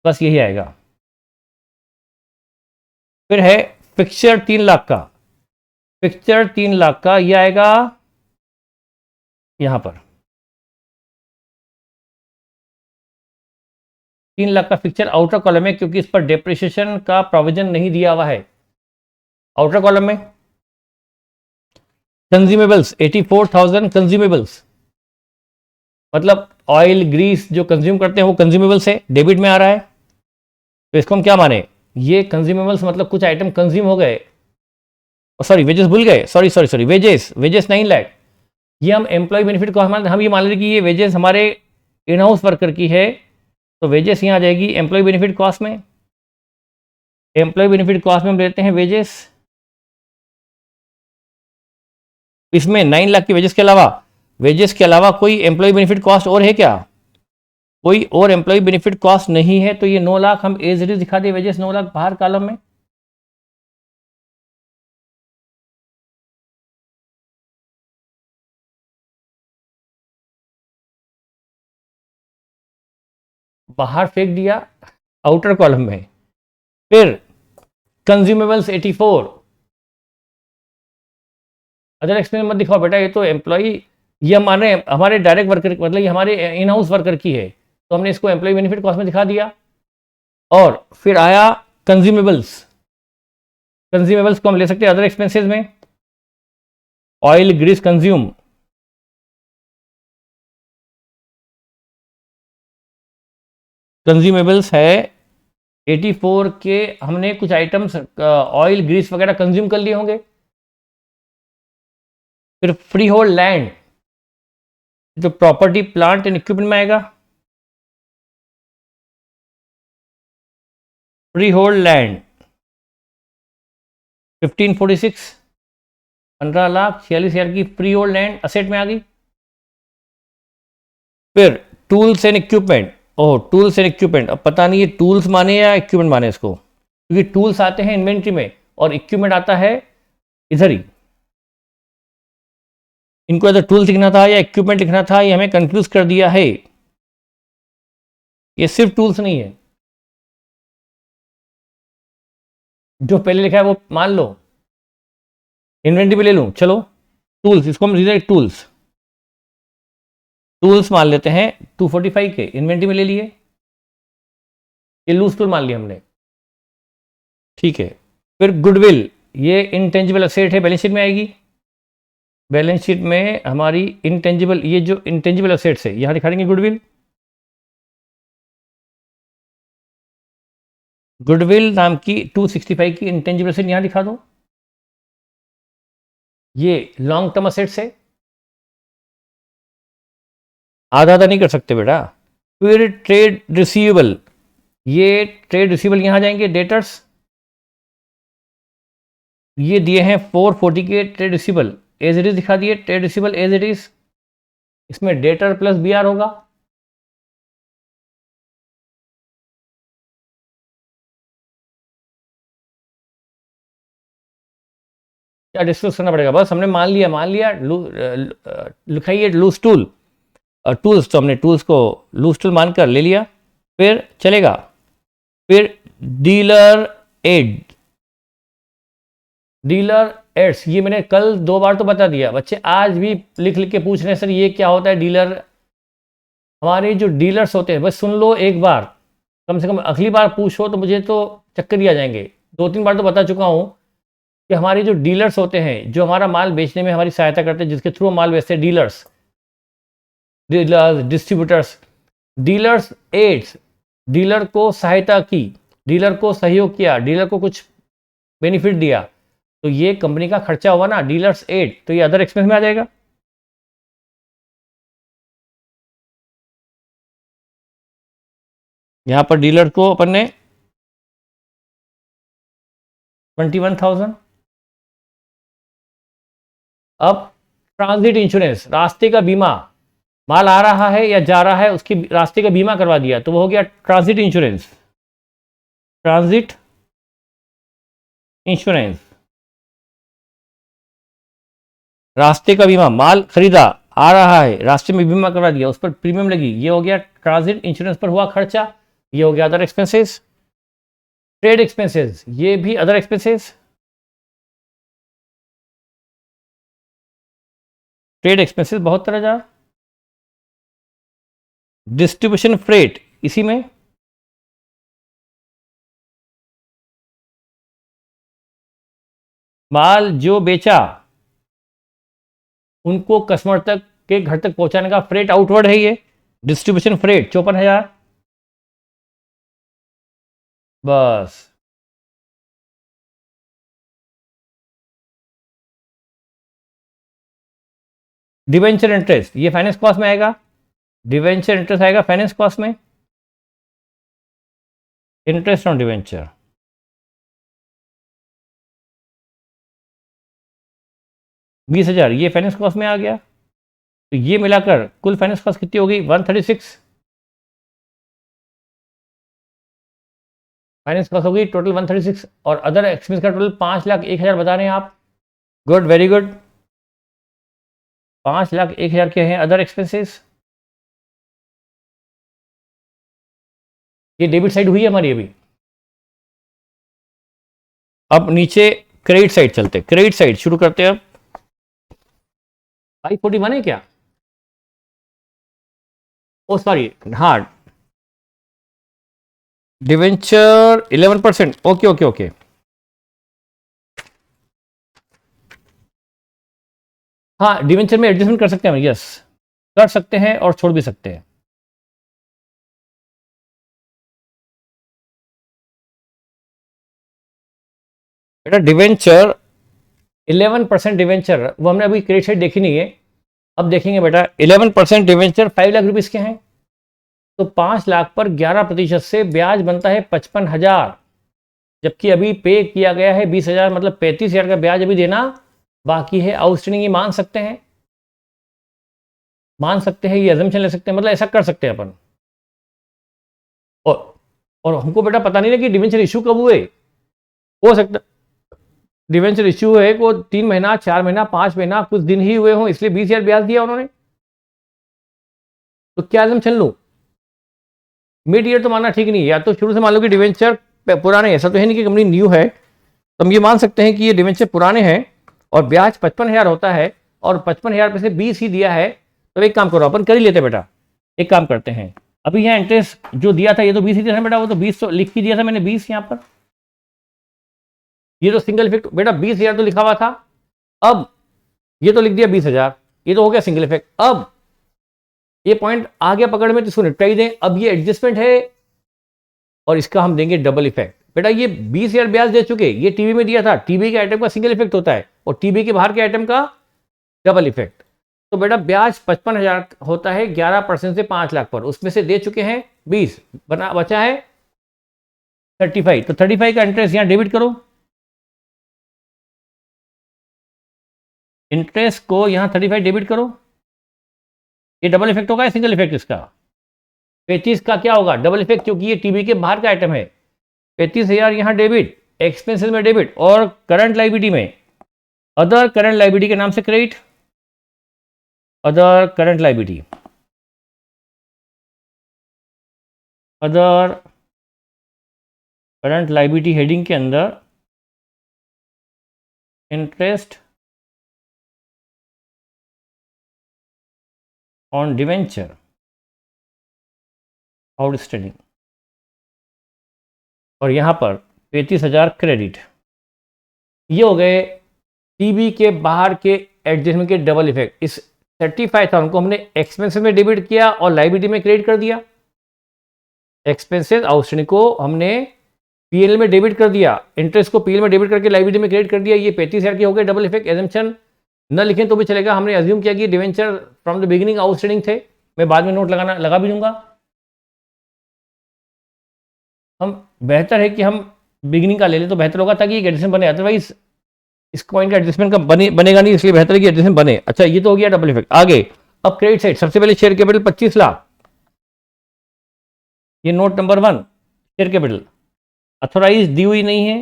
बस यही आएगा। फिर है फिक्सचर 3 लाख का, फिक्सचर 3 लाख का ये आएगा यहां पर 3 लाख का फिक्सचर आउटर कॉलम में, क्योंकि इस पर डेप्रिसिएशन का प्रोविजन नहीं दिया हुआ है। आउटर कॉलम में कंज्यूमेबल्स 84,000 कंज्यूमेबल्स, मतलब ऑयल ग्रीस जो कंज्यूम करते हैं वो कंज्यूमेबल्स है, डेबिट में आ रहा है। तो इसको हम क्या माने, ये कंज्यूमेबल्स मतलब कुछ आइटम कंज्यूम हो गए, सॉरी वेजेस भूल गए, सॉरी वेजेस 9 लाख, ये हम एम्प्लॉय बेनिफिट को हम ये मान लें कि ये वेजेस हमारे इन हाउस वर्कर की है, तो वेजेस यहाँ आ जाएगी एम्प्लॉय बेनिफिट कॉस्ट में। एम्प्लॉय बेनिफिट कॉस्ट में हम लेते हैं वेजेस, इसमें 9 लाख की वेजेस के अलावा कोई एम्प्लॉय बेनिफिट कॉस्ट और है क्या? कोई और एम्प्लॉय बेनिफिट कॉस्ट नहीं है, तो ये 9 लाख हम एज इट इज दिखा दें, वेजेस 9 लाख बाहर कॉलम में। बाहर फेंक दिया आउटर कॉलम में। फिर कंज्यूमेबल्स 84, अदर एक्सपेंस मत दिखाओ बेटा, ये तो एम्प्लॉय, ये हमारे डायरेक्ट वर्कर मतलब ये हमारे इन हाउस वर्कर की है, तो हमने इसको एम्प्लॉय बेनिफिट कॉस्ट में दिखा दिया। और फिर आया कंज्यूमेबल्स, कंज्यूमेबल्स को हम ले सकते हैं अदर एक्सपेंसेस में, ऑयल ग्रीस कंज्यूम, कंज्यूमेबल्स है 84 के, हमने कुछ आइटम्स ऑयल ग्रीस वगैरह कंज्यूम कर लिए होंगे। फिर फ्री होल्ड लैंड, जो प्रॉपर्टी प्लांट एंड इक्विपमेंट में आएगा, फ्री होल्ड लैंड 1546, 15,46,000 की फ्री होल्ड लैंड असेट में आ गई। फिर tools and equipment, oh tools and equipment, अब पता नहीं ये टूल्स माने या इक्विपमेंट माने इसको, क्योंकि टूल्स आते हैं इन्वेंट्री में और इक्विपमेंट आता है इधर ही। इनको इधर टूल्स लिखना था या इक्विपमेंट लिखना था, ये हमें कंफ्यूज कर दिया है। ये सिर्फ टूल्स नहीं है, जो पहले लिखा है वो मान लो, इन्वेंट्री में ले लूं, चलो टूल्स, इसको हम टूल्स मान लेते हैं 245 के, इन्वेंट्री में ले लिए, ये लूज टूल मान लिया हमने, ठीक है। फिर गुडविल, ये इनटेंजिबल एसेट है, बैलेंस शीट में आएगी। बैलेंस शीट में हमारी इनटेंजिबल, ये जो इनटेंजिबल एसेट्स है यहां दिखा देंगे गुडविल, गुडविल नाम की 265 की इंटेंजिबल एसेट यहां दिखा दो। ये लॉन्ग टर्म एसेट्स है, आधा आधा नहीं कर सकते बेटा। फिर ट्रेड रिसीवेबल, ये ट्रेड रिसीवेबल यहां जाएंगे, डेटर्स, ये दिए हैं 440 के trade receivable, as it is दिखा दिए, trade receivable as it is, इसमें डेटर प्लस बीआर होगा। क्या डिस्कस करना पड़ेगा, बस हमने मान लिया लिखाइए लूज टूल, टूल्स, तो हमने टूल्स को लूज टूल मानकर ले लिया, फिर चलेगा। फिर डीलर एड, डीलर एड्स, ये मैंने कल 2 बार तो बता दिया, बच्चे आज भी लिख लिख के पूछ रहे हैं सर ये क्या होता है डीलर। हमारे जो डीलर्स होते हैं, बस सुन लो एक बार, कम से कम अगली बार पूछो तो मुझे तो चक्कर ही आ जाएंगे। 2-3 बार तो बता चुका हूँ कि हमारे जो डीलर्स होते हैं, जो हमारा माल बेचने में हमारी सहायता करते हैं, जिसके थ्रू माल बेचते हैं, dealers, distributors, dealers aids, dealer को सहायता की, डीलर को सहयोग किया, डीलर को कुछ बेनिफिट दिया, तो ये कंपनी का खर्चा हुआ ना, डीलर्स एड, तो ये अदर एक्सपेंस में आ जाएगा। यहां पर डीलर को अपन ने 21,000। अब ट्रांजिट इंश्योरेंस, रास्ते का बीमा, माल आ रहा है या जा रहा है उसकी रास्ते का बीमा करवा दिया, तो वो हो गया ट्रांजिट इंश्योरेंस। ट्रांजिट इंश्योरेंस, रास्ते का बीमा, माल खरीदा, आ रहा है, रास्ते में बीमा करवा दिया, उस पर प्रीमियम लगी, ये हो गया ट्रांजिट इंश्योरेंस पर हुआ खर्चा, ये हो गया अदर एक्सपेंसेस। ट्रेड एक्सपेंसेस, ये भी अदर एक्सपेंसेस। ट्रेड एक्सपेंसेस बहुत तरह जा। डिस्ट्रीब्यूशन फ्रेट, इसी में। माल जो बेचा उनको कस्टमर तक के घर तक पहुंचाने का फ्रेट आउटवर्ड है ये, डिस्ट्रीब्यूशन फ्रेट 54,000। बस। डिवेंचर इंटरेस्ट, ये फाइनेंस कॉस्ट में आएगा, डिवेंचर इंटरेस्ट आएगा फाइनेंस कॉस्ट में। इंटरेस्ट ऑन डिवेंचर, $20,000, ये फाइनेंस कॉस्ट में आ गया। तो ये मिलाकर कुल फाइनेंस कॉस्ट कितनी हो गई? 136। फाइनेंस कॉस्ट हो गई टोटल 136, और अदर एक्सपेंस का टोटल 5,01,000 बता रहे हैं आप। Good, very good. 5,01,000 के हैं अदर एक्सपेंसेस। ये डेबिट साइड हुई है हमारी अभी। अब नीचे क्रेडिट साइड चलते, क्रेडिट साइड शुरू करते हैं। अब 541 है क्या? ओ सॉरी, हाँ, डिवेंचर 11%, ओके ओके ओके। हाँ, डिवेंचर में एडजस्टमेंट कर सकते हैं, यस कर सकते हैं और छोड़ भी सकते हैं। बेटा डिवेंचर 11% डिवेंचर, वो हमने अभी क्रेडिट साइड देखी नहीं है, अब देखेंगे बेटा। 11% डिवेंचर 5 लाख रुपीज के हैं, तो 5 लाख पर 11% से ब्याज बनता है 55,000, जबकि अभी पे किया गया है 20,000, मतलब 35,000 का ब्याज अभी देना बाकी है। आउटस्टैंडिंग ये मान सकते हैं, मान सकते हैं, ये अजम्पशन ले सकते हैं, मतलब ऐसा कर सकते हैं अपन। और हमको बेटा पता नहीं ना कि डिवेंचर इशू कब हुए, हो सकता डिवेंचर इश्यू है को 3 महीना, 4 महीना, 5 महीना, कुछ दिन ही हुए हों, इसलिए 20,000 ब्याज दिया उन्होंने। तो क्या एजम्पशन लूं? मिड ईयर तो मानना ठीक नहीं है, या तो शुरू से मान लो कि डिवेंचर पुराने, ऐसा तो है नहीं कि कंपनी न्यू है, तो हम ये मान सकते हैं कि ये डिवेंचर पुराने हैं और ब्याज 55,000 होता है, और 55,000 में से 20 ही दिया है। तो एक काम करो, अपन कर ही लेते बेटा, एक काम करते हैं। अभी यहाँ इंटरेस्ट जो दिया था ये तो 20 ही दिया था बेटा, वो तो 20 तो लिख ही दिया था मैंने, 20 यहाँ पर। ये तो सिंगल इफेक्ट बेटा, 20,000 तो लिखा हुआ था, अब ये तो लिख दिया 20,000, ये तो हो गया सिंगल इफेक्ट। अब ये पॉइंट आ गया पकड़ में, तो इसको निपटाई दें। अब ये एडजस्टमेंट है और इसका हम देंगे डबल इफेक्ट। बेटा ये 20,000 ब्याज दे चुके, ये टीवी में दिया था, टीवी के आइटम का सिंगल इफेक्ट होता है और टीवी के बाहर के आइटम का डबल इफेक्ट। तो बेटा ब्याज 55,000 होता है 11% से 5 लाख पर, उसमें से दे चुके हैं 20, बना बचा है 35, तो 35 का इंटरेस्ट यहां डेबिट करो। इंटरेस्ट को यहां 35 डेबिट करो। ये डबल इफेक्ट होगा या सिंगल इफेक्ट इसका? 35 का क्या होगा? डबल इफेक्ट, क्योंकि ये टीवी के बाहर का आइटम है। 35,000 यहां डेबिट, एक्सपेंसेस में डेबिट, और करंट लाइबिलिटी में अदर करंट लाइबिलिटी के नाम से credit, other current liability, other current liability heading के अंदर इंटरेस्ट ऑन डिवेंचर आउटस्टैंडिंग, और यहां पर 35,000 क्रेडिट। ये हो गए टीवी के बाहर के एडजस्टमेंट के डबल इफेक्ट। इस 35,000 को हमने एक्सपेंसेस में डेबिट किया और लाइबिलिटी में क्रेडिट कर दिया। एक्सपेंसेस आउटस्टैंडिंग को हमने पीएल में डेबिट कर दिया, इंटरेस्ट को पीएल में डेबिट करके लाइबिलिटी में क्रेडिट कर दिया, ये 35,000 के हो गए। डबल इफेक्ट एजम्पशन न लिखें तो भी चलेगा, हमने अज्यूम किया कि debenture from the beginning outstanding थे, मैं बाद में नोट लगा भी दूंगा। हम बेहतर है कि हम बिगिनिंग का ले लें तो बेहतर होगा, ताकि एक एडजस्टमेंट बने, अदरवाइज इस कॉइन का एडजस्टमेंट का बनेगा नहीं, इसलिए बेहतर है कि एडजस्टमेंट बने। अच्छा, ये तो हो गया डबल इफेक्ट। आगे अब क्रेडिट साइड, सबसे पहले शेयर कैपिटल 25 लाख, ये note number 1, share capital authorise दी हुई नहीं है,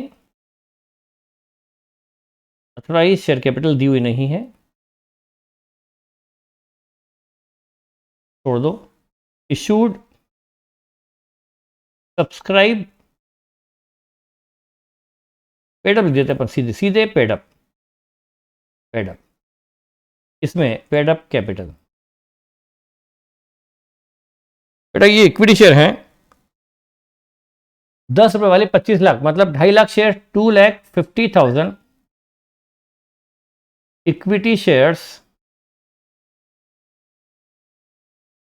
अथोराइज शेयर कैपिटल दी हुई नहीं है, छोड़ दो। इशूड सब्सक्राइब पेडअप लिख देते हैं, पर सीधे सीधे पेडअप, पेडअप इसमें पेडअप कैपिटल। बेटा ये इक्विटी शेयर हैं 10 रुपए वाले 25 लाख, मतलब 2.5 lakh share, 2,50,000 equity shares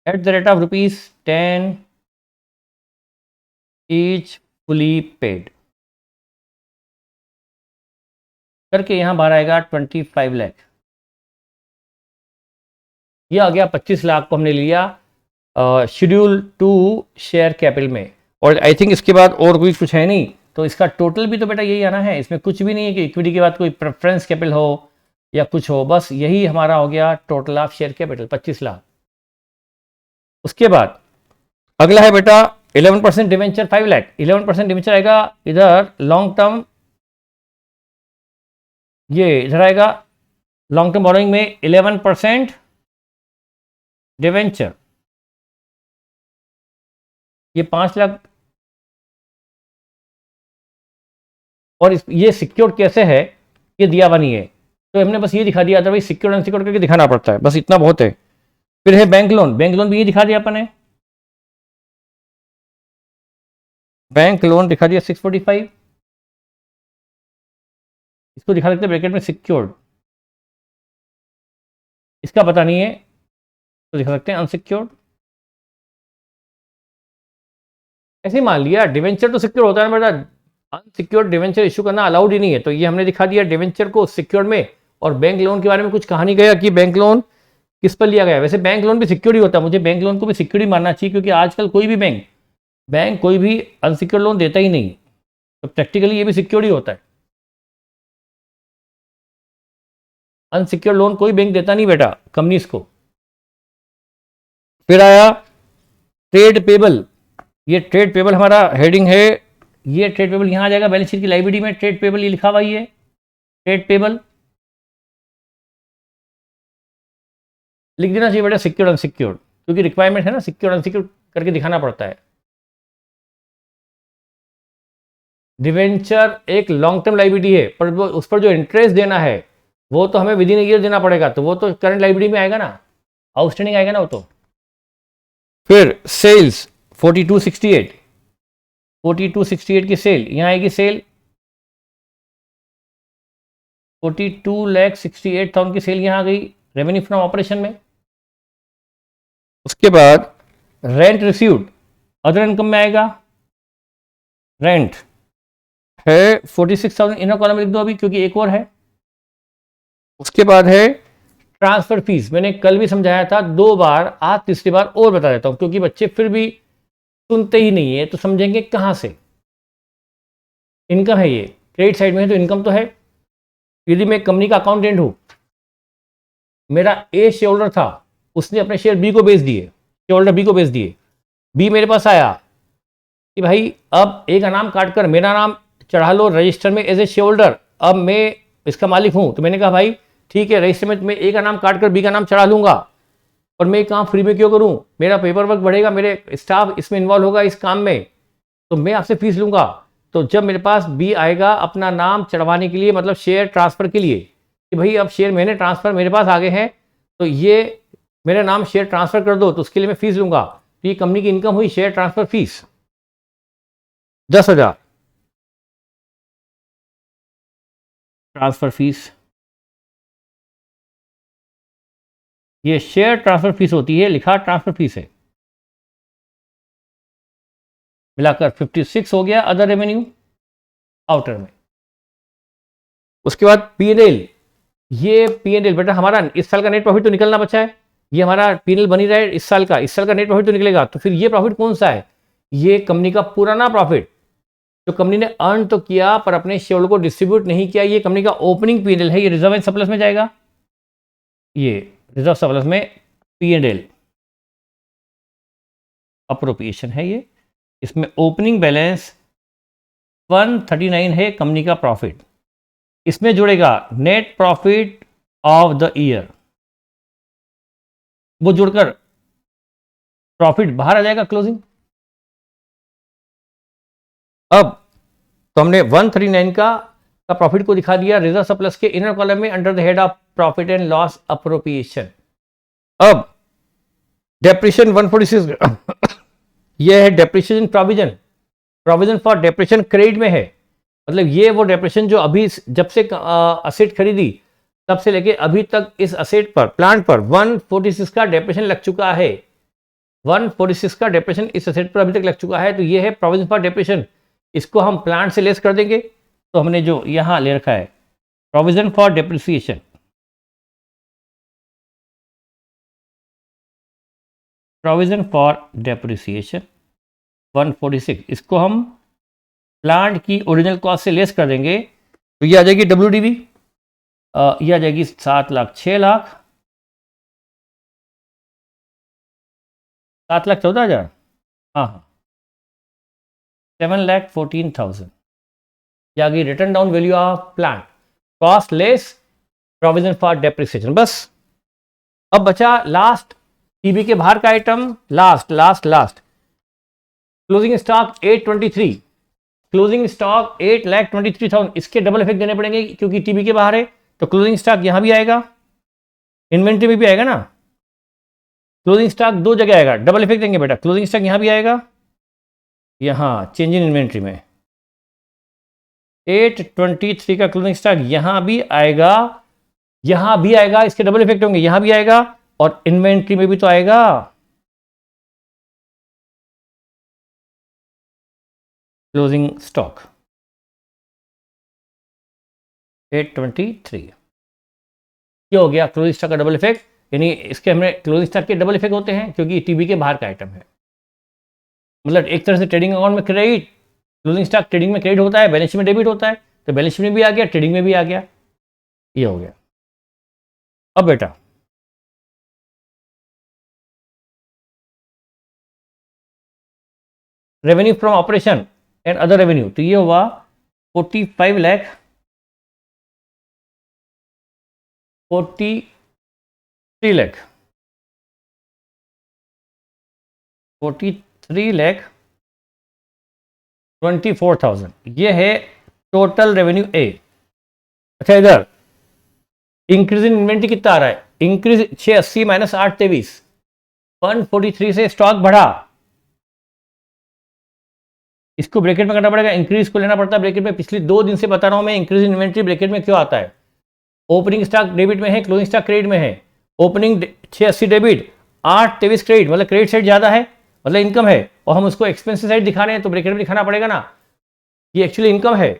at the rate of ₹10 each fully paid करके यहां बाहर आएगा 25 लाख। ये आ गया 25 लाख को हमने लिया शेड्यूल 2 शेयर कैपिटल में। और आई थिंक इसके बाद और कोई कुछ है नहीं, तो इसका टोटल भी तो बेटा यही आना है, इसमें कुछ भी नहीं है कि इक्विटी के बाद कोई प्रेफरेंस कैपिटल हो या कुछ हो, बस यही हमारा हो गया total of share capital 25 lakh. उसके बाद अगला है बेटा 11% डिवेंचर 5 लाख, 11% डिवेंचर आएगा इधर लॉन्ग टर्म, ये इधर आएगा लॉन्ग टर्म बोरोइंग में 11% डिवेंचर, ये 5 लाख। और ये सिक्योर्ड कैसे है ये दिया हुआ नहीं है, तो हमने बस ये दिखा दिया, अदरवाइज सिक्योर्ड अनसिक्योर्ड करके दिखाना पड़ता है, बस इतना बहुत है। फिर है बैंक लोन, बैंक लोन भी ये दिखा दिया अपन ने, बैंक लोन दिखा दिया 645, इसको दिखा सकते हैं ब्रैकेट में सिक्योर्ड, इसका पता नहीं है तो दिखा सकते हैं अनसिक्योर्ड। ऐसे मान लिया डिवेंचर तो सिक्योर होता है ना बेटा, अनसिक्योर्ड डिवेंचर इशू करना अलाउड ही नहीं है, तो ये हमने दिखा दिया डिवेंचर को सिक्योर्ड में। और बैंक लोन के बारे में कुछ कहा नहीं गया कि बैंक लोन किस पर लिया गया। वैसे बैंक लोन भी सिक्योर्ड ही होता है, मुझे बैंक लोन को भी सिक्योर्ड ही मानना चाहिए, क्योंकि आजकल कोई भी बैंक कोई भी अनसिक्योर्ड लोन देता ही नहीं, तो प्रैक्टिकली ये भी सिक्योर्ड ही होता है। अनसिक्योर्ड लोन कोई बैंक देता नहीं बेटा कंपनीज को। फिर आया ट्रेड पेबल, ये ट्रेड पेबल हमारा हेडिंग है, ये ट्रेड पेबल यहां आ जाएगा बैलेंस शीट की लाइबिलिटी में, ट्रेड पेबल ये लिखा हुआ ही है, ट्रेड पेबल लिख देना चाहिए बेटा सिक्योर्ड अनसिक्योर्ड, क्योंकि रिक्वायरमेंट है ना सिक्योर्ड अनसिक्योर्ड करके दिखाना पड़ता है। डिवेंचर एक लॉन्ग टर्म लाइबिलिटी है, पर उस पर जो इंटरेस्ट देना है वो तो हमें विद इन ईयर देना पड़ेगा, तो वो तो करंट लाइबिलिटी में आएगा ना, आउटस्टैंडिंग आएगा ना वो तो। फिर सेल्स 4268 की सेल यहां आएगी, सेल 42,68,000 की सेल यहां आ गई रेवेन्यू फ्रॉम ऑपरेशन में। उसके बाद रेंट रिसीव्ड अदर इनकम में आएगा, रेंट है 46,000, इनर कॉलम लिख दो अभी क्योंकि एक और है। उसके बाद है ट्रांसफर फीस, मैंने कल भी समझाया था 2 बार, आज तीसरी बार और बता देता हूं, क्योंकि बच्चे फिर भी सुनते ही नहीं है, तो समझेंगे कहां से। इनकम है ये, क्रेडिट साइड में है तो इनकम तो है। यदि मैं कंपनी का अकाउंटेंट हूं, मेरा ए शेयर होल्डर था, उसने अपने शेयर बी को बेच दिए, शेयर होल्डर बी को बेच दिए, बी मेरे पास आया कि भाई अब ए का नाम काटकर मेरा नाम चढ़ा लो रजिस्टर में एज ए शेयर होल्डर, अब मैं इसका मालिक हूं। तो मैंने कहा भाई ठीक है, रजिस्टर में मैं ए का नाम काटकर बी का नाम चढ़ा लूंगा, और मैं काम फ्री में क्यों करूं, मेरा पेपर वर्क बढ़ेगा, मेरे स्टाफ इसमें इन्वॉल्व होगा इस काम में, तो मैं आपसे फीस लूंगा। तो जब मेरे पास बी आएगा अपना नाम चढ़वाने के लिए, मतलब शेयर ट्रांसफर के लिए, कि भाई अब शेयर मैंने ट्रांसफर मेरे पास आ गए हैं, तो ये मेरा नाम शेयर ट्रांसफर कर दो, तो उसके लिए मैं फीस लूंगा। तो ये कंपनी की इनकम हुई share transfer fees 10,000 transfer fees, ये शेयर ट्रांसफर फीस होती है, लिखा ट्रांसफर फीस है, मिलाकर 56 हो गया अदर रेवेन्यू। आउटर में। उसके बाद P&L, ये P&L बेटा हमारा इस साल का नेट प्रॉफिट तो निकलना बचा है, ये हमारा P&L बनी रहा है इस साल का नेट प्रॉफिट तो निकलेगा। तो फिर ये प्रॉफिट कौन सा है? ये कंपनी का पुराना प्रॉफिट जो कंपनी ने अर्न तो किया पर अपने शेयर होल्डर को डिस्ट्रीब्यूट नहीं किया, ये कंपनी का ओपनिंग P&L है, ये रिजर्व एंड सरप्लस में जाएगा, ये रिजर्व सरप्लस में P&L अप्रोप्रिएशन है ये। इसमें ओपनिंग बैलेंस 139 है कंपनी का प्रॉफिट, इसमें जुड़ेगा net profit of the year, वो जुड़कर प्रॉफिट बाहर आ जाएगा क्लोजिंग। अब तो हमने 139 का प्रॉफिट को दिखा दिया रिजर्व सरप्लस के इनर कॉलम में under the head of profit and loss appropriation. अब डेप्रिशिएशन 146 ये है depreciation provision for depreciation credit में है, मतलब ये वो डेप्रिशिएशन जो अभी जब से असेट खरीदी तब से लेके अभी तक इस असेट पर प्लांट पर 146 का डेप्रिशिएशन लग चुका है, 146 का डेप्रिशिएशन इस असेट पर अभी तक लग चुका है। तो ये है प्रोविजन फॉर डेप्रिशिएशन, इसको हम प्लांट से लेस कर देंगे। तो हमने जो यहां ले रखा है provision for depreciation, provision for depreciation 146, इसको हम प्लांट की ओरिजिनल कॉस्ट से लेस कर देंगे तो ये आ जाएगी WDV, ये आ जाएगी 7 लाख 6 लाख 7 लाख 14 हज़ार, हाँ 7,14,000, ये आ गई return down value of plant, cost less provision for depreciation. बस अब बचा लास्ट टीबी के बाहर का item, last closing stock 823, closing stock 8,23,000, इसके डबल इफेक्ट देने पड़ेंगे क्योंकि टीबी के बाहर है। तो क्लोजिंग स्टॉक यहां भी आएगा, इन्वेंट्री में भी आएगा ना, क्लोजिंग स्टॉक दो जगह आएगा, डबल इफेक्ट देंगे बेटा, क्लोजिंग स्टॉक यहां भी आएगा, यहां चेंज इन इन्वेंट्री में 823 का क्लोजिंग स्टॉक यहां भी आएगा, इसके डबल इफेक्ट होंगे, यहां भी आएगा और इन्वेंट्री में भी तो आएगा। क्लोजिंग स्टॉक 823 ये हो गया क्लोजिंग स्टॉक का डबल इफेक्ट, यानी इसके हमें क्लोजिंग स्टॉक के डबल इफेक्ट होते हैं क्योंकि टीबी के बाहर का आइटम है। मतलब एक तरह से ट्रेडिंग अकाउंट में क्रेडिट, क्लोजिंग स्टॉक ट्रेडिंग में क्रेडिट होता है, बैलेंस शीट में डेबिट होता है, तो बैलेंस शीट में भी आ गया, ट्रेडिंग में भी आ गया, ये हो गया। अब बेटा revenue from operation and other revenue, तो ये हुआ 45 लाख 43 लाख 24,000, ये है टोटल रेवेन्यू ए। अच्छा इधर इंक्रीज इन इन्वेंट्री कितना आ रहा है, इंक्रीज 680 माइनस 823, 143 से स्टॉक बढ़ा, इसको ब्रैकेट में करना पड़ेगा, इंक्रीज को लेना पड़ता है ब्रैकेट में। पिछले 2 दिन से बता रहा हूं मैं इंक्रीज इन इन्वेंट्री ब्रैकेट में क्यों आता है। ओपनिंग स्टॉक डेबिट में है, क्लोजिंग स्टॉक क्रेडिट में है, ओपनिंग 680 डेबिट 823 क्रेडिट, मतलब क्रेडिट साइड ज्यादा है, मतलब इनकम है, और हम उसको एक्सपेंसिव साइड दिखा रहे हैं तो ब्रैकेट में दिखाना पड़ेगा ना, ये एक्चुअली इनकम है,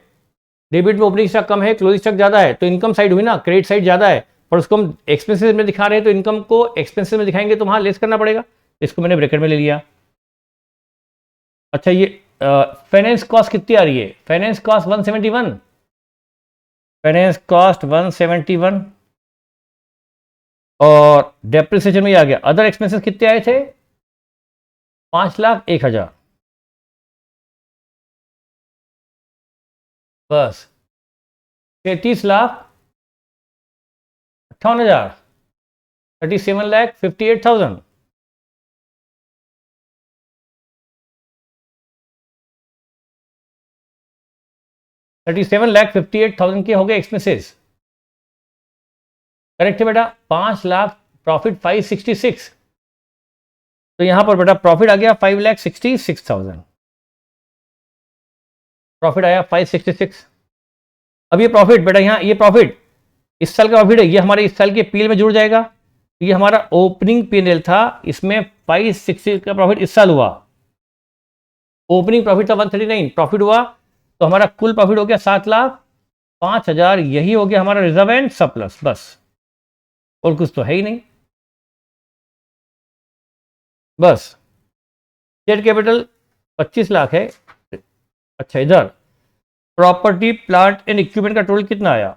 डेबिट में ओपनिंग स्टॉक कम है, क्लोजिंग स्टॉक ज्यादा है, तो इनकम साइड हुई ना, क्रेडिट साइड ज्यादा है, पर उसको हम एक्सपेंसिव में दिखा रहे हैं तो इनकम को एक्सपेंसिव में दिखाएंगे तो वहां लेस करना पड़ेगा, इसको मैंने ब्रैकेट में ले लिया। अच्छा ये फाइनेंस कॉस्ट कितनी आ रही है, फाइनेंस कॉस्ट 171, फाइनेंस कॉस्ट 171 और डेप्रिसिएशन में आ गया। अदर एक्सपेंसेस कितने आए थे, 5,01,000, बस 33,58,000, 37,58,000, $37,58,000 के हो गए एक्सपेंसेस, करेक्ट है बेटा। 5 लाख प्रॉफिट 566, तो यहां पर बेटा प्रॉफिट आ गया 5,66,000, प्रॉफिट आया 566। अब ये प्रॉफिट बेटा यहाँ ये प्रॉफिट इस साल का प्रॉफिट है, ये हमारे इस साल के पीएल में जुड़ जाएगा, ये हमारा ओपनिंग पीएल था, इसमें 560 का प्रॉफिट इस साल हुआ, ओपनिंग प्रॉफिट था 139, प्रॉफिट हुआ तो हमारा कुल प्रॉफिट हो गया 7,05,000, यही हो गया हमारा रिजर्व एंड सरप्लस, बस और कुछ तो है ही नहीं। बस शेयर कैपिटल 25 लाख है। अच्छा, इधर प्रॉपर्टी प्लांट एंड इक्विपमेंट का टोटल कितना आया?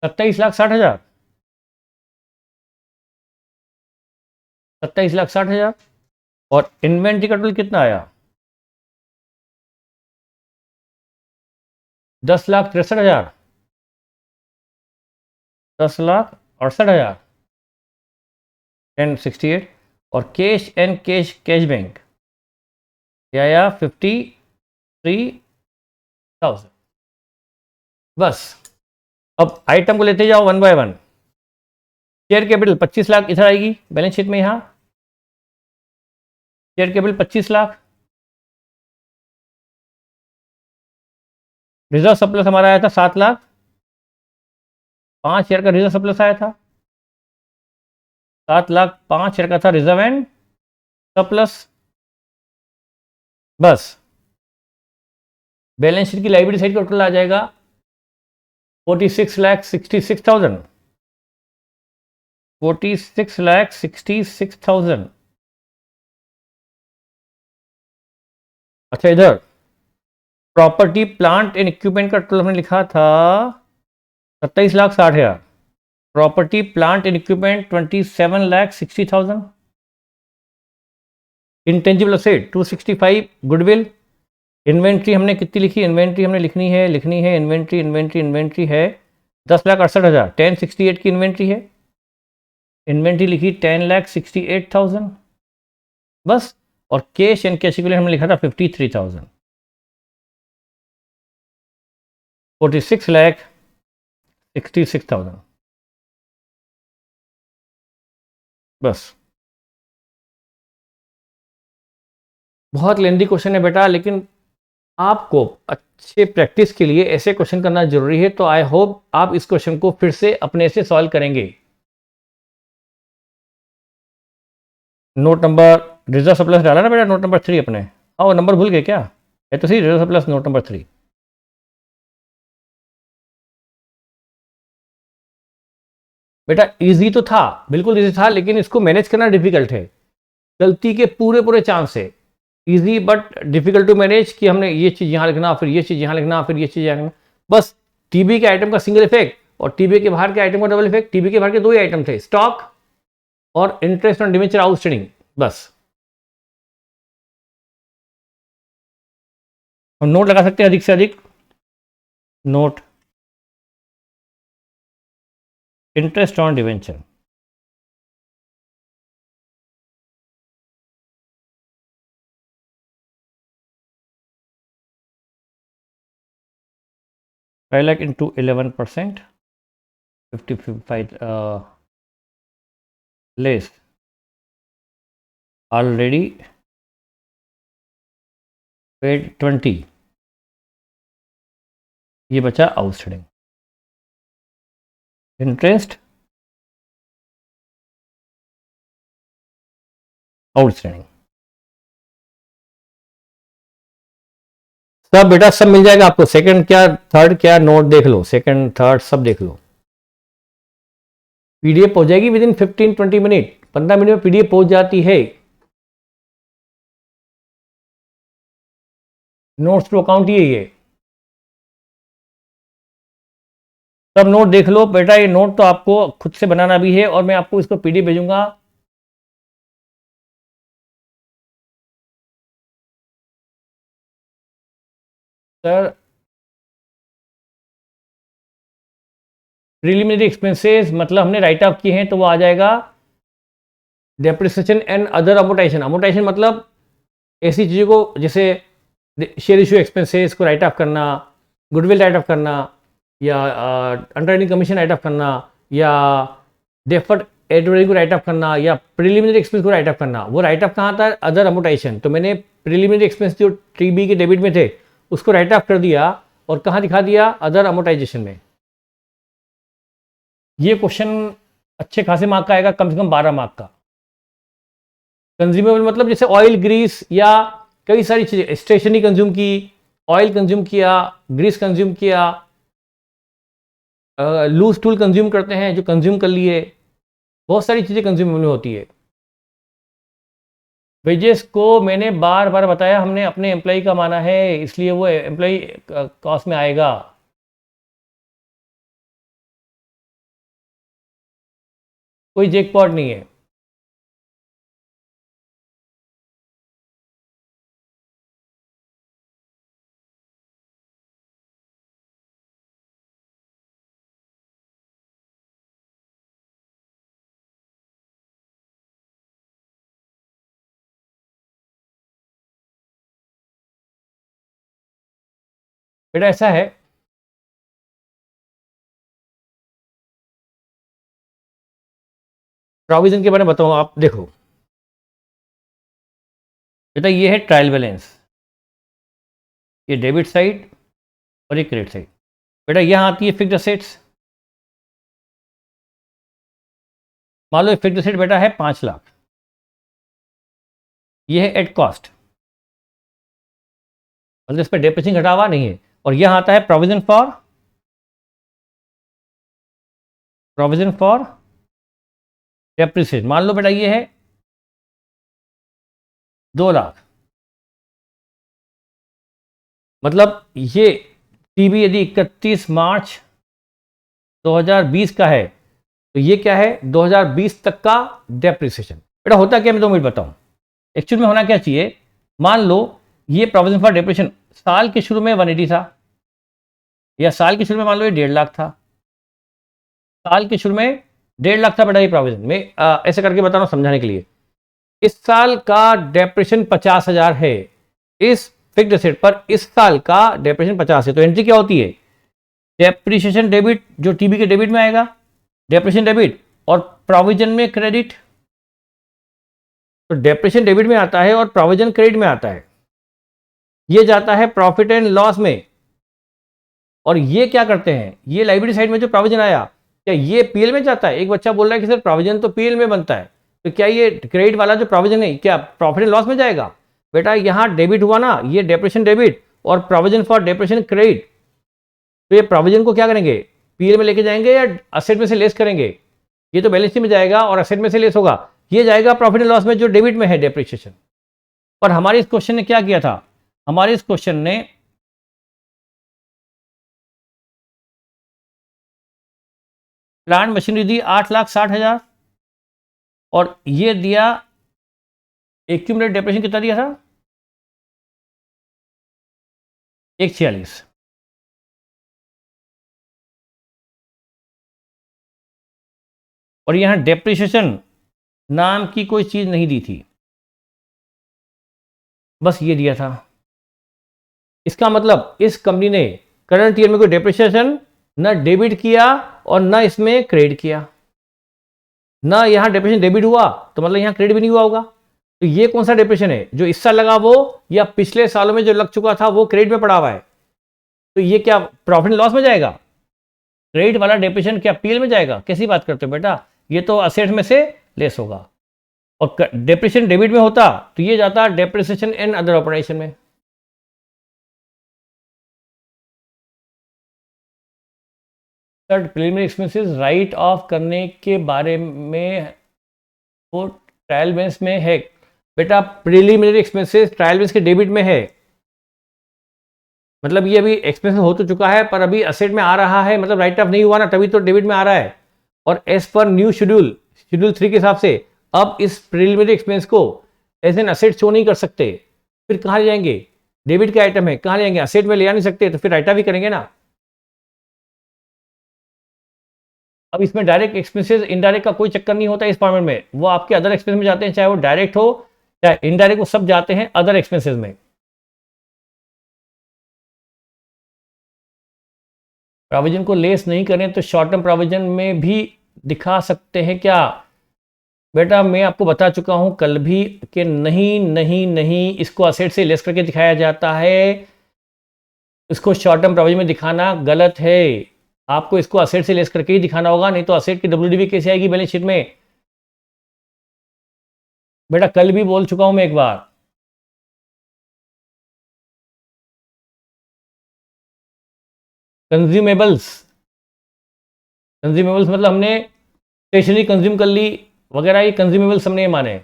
27,60,000, 27,60,000। और इन्वेंट्री का टोटल कितना आया? 10,63,000, 10,68,000, 1068। और कैश एंड कैश बैंक क्या आया? 53,000। बस अब आइटम को लेते जाओ one by one. Share capital 25 lakh इधर आएगी बैलेंस शीट में, यहां share capital 25 lakh. Reserve surplus हमारा आया था 7,05,000 का रिजर्व सरप्लस आया था। 7,05,000 का था रिजर्व एंड सरप्लस। बस बैलेंस शीट की लाइबिलिटी साइड का टोटल आ जाएगा 46,66,000, 46,66,000। अच्छा, इधर प्रॉपर्टी प्लांट एंड इक्विपमेंट का टोटल हमने लिखा था 27,60,000, property plant and equipment 27,60,000, intangible asset 265, goodwill. Inventory हमने कितनी लिखी? इन्वेंट्री हमने लिखनी है इन्वेंट्री है 10,68,000, 1068 की इन्वेंट्री है। इन्वेंट्री लिखी 10,68,000 बस। और कैश एंड कैश इक्विवेलेंट हमने लिखा था 53,000, 46,66,000 बस। बहुत लेंदी क्वेश्चन है बेटा, लेकिन आपको अच्छे प्रैक्टिस के लिए ऐसे क्वेश्चन करना जरूरी है। तो आई होप आप इस क्वेश्चन को फिर से अपने से सॉल्व करेंगे। नोट नंबर रिजर्व सरप्लस डाला ना बेटा, नोट नंबर 3 अपने। हाँ, वो नंबर भूल गए क्या? है तो सही, रिजर्व सरप्लस नोट नंबर 3। बेटा इजी तो था, बिल्कुल इजी था, लेकिन इसको मैनेज करना डिफिकल्ट है। गलती के पूरे पूरे चांस है। Easy but difficult to manage कि हमने ये चीज़ यहाँ लिखना, फिर ये चीज़ यहाँ लिखना, फिर ये चीज़ यहाँ लिखना। बस टीबी के आइटम का सिंगल इफेक्ट और टीबी के बाहर के आइटम का डबल इफेक्ट। टीबी के बाहर के दो ही आइटम थे, स्टॉक और इंटरेस्ट ऑन डिवेंचर आउटस्टैंडिंग, बस। हम नोट लगा सकते हैं अधिक से अधिक। Note interest on debenture, lakh into 11%, 55 less already paid 20, ये बचा आउटस्टैंडिंग इंटरेस्ट आउटस्टैंडिंग। सब बेटा सब मिल जाएगा आपको, सेकंड क्या थर्ड क्या नोट देख लो, सेकंड थर्ड सब देख लो। पीडीएफ पहुंच जाएगी विद इन 15-20 मिनट, 15 मिनट में पीडीएफ पहुंच जाती है। नोट्स टू अकाउंट यही है, सब नोट देख लो बेटा। ये नोट तो आपको खुद से बनाना भी है और मैं आपको इसको पीडीएफ भेजूंगा। सर प्रीलिमिनरी एक्सपेंसेस मतलब हमने राइट ऑफ किए हैं तो वो आ जाएगा depreciation and other amortisation. Amortisation मतलब ऐसी चीज़ों को, जैसे शेयर इशू एक्सपेंसेस को राइट ऑफ करना, गुडविल राइट ऑफ करना, या अंडरराइटिंग कमीशन राइट ऑफ करना, या डेफर्ड एडवर्टाइजिंग को राइट ऑफ करना, या प्रीलिमिनरी एक्सपेंस को राइट ऑफ करना। वो राइट ऑफ कहाँ था? Other amortisation. तो मैंने प्रीलिमिनरी एक्सपेंस जो टीबी के डेबिट में थे उसको राइट ऑफ कर दिया और कहाँ दिखा दिया? अदर अमोर्टाइजेशन में। ये क्वेश्चन अच्छे खासे मार्क का आएगा, कम से कम 12 मार्क का। कंज्यूमेबल मतलब जैसे ऑयल, ग्रीस या कई सारी चीज़ें, स्टेशनरी कंज्यूम की, ऑयल कंज्यूम किया, ग्रीस कंज्यूम किया, लूज टूल कंज्यूम करते हैं जो कंज्यूम कर लिए, बहुत सारी चीज़ें कंज्यूम में होती है। वेजेस को मैंने बार बार बताया, हमने अपने एम्प्लॉय का माना है, इसलिए वो एम्प्लॉय कॉस्ट में आएगा। कोई जैकपॉट नहीं है। बेटा ऐसा है, प्रोविजन के बारे में बताऊँ, आप देखो बेटा, ये है ट्रायल बैलेंस, ये डेबिट साइड और ये क्रेडिट साइड। बेटा यहाँ आती है फिक्स्ड असेट्स। मान लो फिक्स्ड असेट बेटा है 5 लाख, ये है एट कॉस्ट, मतलब इस पर डेप्रिसिएशन घटा हुआ नहीं है। और यहाँ आता है प्रोविजन फॉर डेप्रिसिएशन। मान लो बेटा ये है 2 लाख, मतलब ये टीबी यदि 31 मार्च 2020 का है तो ये क्या है, 2020 तक का डेप्रिसिएशन। बेटा होता क्या, मैं 2 मिनट बताऊं। एक्चुअल में होना क्या चाहिए, मान लो ये प्रोविजन फॉर डेप्रिसिएशन साल के शुरू में 180 था, या साल के शुरू में मान लो ये 1.5 लाख था, साल के शुरू में 1.5 लाख था बेटा ये प्रोविजन। मैं ऐसे करके बता रहा हूं समझाने के लिए। इस साल का डेप्रिसिएशन 50,000 है, इस फिक्स्ड एसेट पर इस साल का डेप्रिसिएशन 50 है, तो एंट्री क्या होती है, डेप्रिसिएशन डेबिट, जो टीबी के डेबिट में आएगा, डेप्रिसिएशन डेबिट और प्रोविजन में क्रेडिट। तो डेप्रिसिएशन डेबिट में आता है और प्रोविजन क्रेडिट में आता है। ये जाता है प्रॉफिट एंड लॉस में, और ये क्या करते हैं, ये लाइबिलिटी साइड में जो प्रोविजन आया, क्या ये पीएल में जाता है। एक बच्चा बोल रहा है कि सर प्रोविजन तो पीएल में बनता है, तो क्या ये क्रेडिट वाला जो प्रोविजन है क्या प्रॉफिट एंड लॉस में जाएगा। बेटा यहाँ डेबिट हुआ ना, ये डेप्रिसिएशन डेबिट और प्रोविजन फॉर डेप्रिसिएशन क्रेडिट, तो ये प्रोविजन को क्या करेंगे, पीएल में लेके जाएंगे या असेट में से लेस करेंगे। ये तो बैलेंस शीट में जाएगा और असेट में से लेस होगा, ये जाएगा प्रॉफिट एंड लॉस में जो डेबिट में है डेप्रिसिएशन। और हमारे इस क्वेश्चन ने क्या किया था, हमारे इस क्वेश्चन ने प्लांट मशीनरी दी 8,60,000 और ये दिया एक्यूमुलेटेड डेप्रिसिएशन कितना दिया था, 146। और यहां डेप्रिसिएशन नाम की कोई चीज नहीं दी थी, बस ये दिया था। इसका मतलब इस कंपनी ने करंट ईयर में कोई डेप्रिसिएशन ना डेबिट किया और ना इसमें क्रेडिट किया, ना यहां डेप्रिसिएशन डेबिट हुआ तो मतलब यहां क्रेडिट भी नहीं हुआ होगा। तो ये कौन सा डेप्रिसिएशन है, जो इस साल लगा वो, या पिछले सालों में जो लग चुका था वो क्रेडिट में पड़ा हुआ है। तो ये क्या प्रॉफिट एंड लॉस में जाएगा, क्रेडिट वाला डेप्रिसिएशन क्या पीएल में जाएगा। कैसी बात करते हो बेटा, ये तो असेट में से लेस होगा। और डेप्रिसिएशन डेबिट में होता तो ये जाता डेप्रिसिएशन एंड अदर ऑपरेशन में। Sir preliminary expenses right of करने के बारे में वो ट्रायल बैलेंस में है। बेटा प्रीलिमिनरी एक्सपेंसेस ट्रायल बैलेंस के डेबिट में है, मतलब ये अभी एक्सपेंस हो तो चुका है पर अभी असेट में आ रहा है, मतलब राइट ऑफ नहीं हुआ ना, तभी तो डेबिट में आ रहा है। और एज पर न्यू शेड्यूल 3 के हिसाब से अब इस प्रीलिमिनरी एक्सपेंस को एज एन असेट शो नहीं कर सकते। फिर कहाँ ले जाएंगे, डेबिट का आइटम है, कहाँ ले जाएंगे, असेट में ले आ नहीं सकते, तो फिर राइट ऑफ ही करेंगे ना। अब इसमें डायरेक्ट एक्सपेंसेस इनडायरेक्ट का कोई चक्कर नहीं होता इस फॉर्मेट में, वो आपके अदर एक्सपेंस में जाते हैं, चाहे वो डायरेक्ट हो चाहे इनडायरेक्ट, वो सब जाते हैं अदर एक्सपेंसेस में। प्रोविजन को लेस नहीं करें तो शॉर्ट टर्म प्रोविजन में भी दिखा सकते हैं क्या। बेटा मैं आपको बता चुका हूं कल भी कि नहीं नहीं नहीं, इसको असेट से लेस करके दिखाया जाता है, इसको शॉर्ट टर्म प्रोविजन में दिखाना गलत है। आपको इसको असेट से लेस करके ही दिखाना होगा, नहीं तो असेट की डब्ल्यूडीवी कैसे आएगी बैलेंस शीट में। बेटा कल भी बोल चुका हूं मैं एक बार, कंज्यूमेबल्स, कंज्यूमेबल्स मतलब हमने स्टेशनरी कंज्यूम कर ली वगैरह, ये कंज्यूमेबल्स हमने ये माने।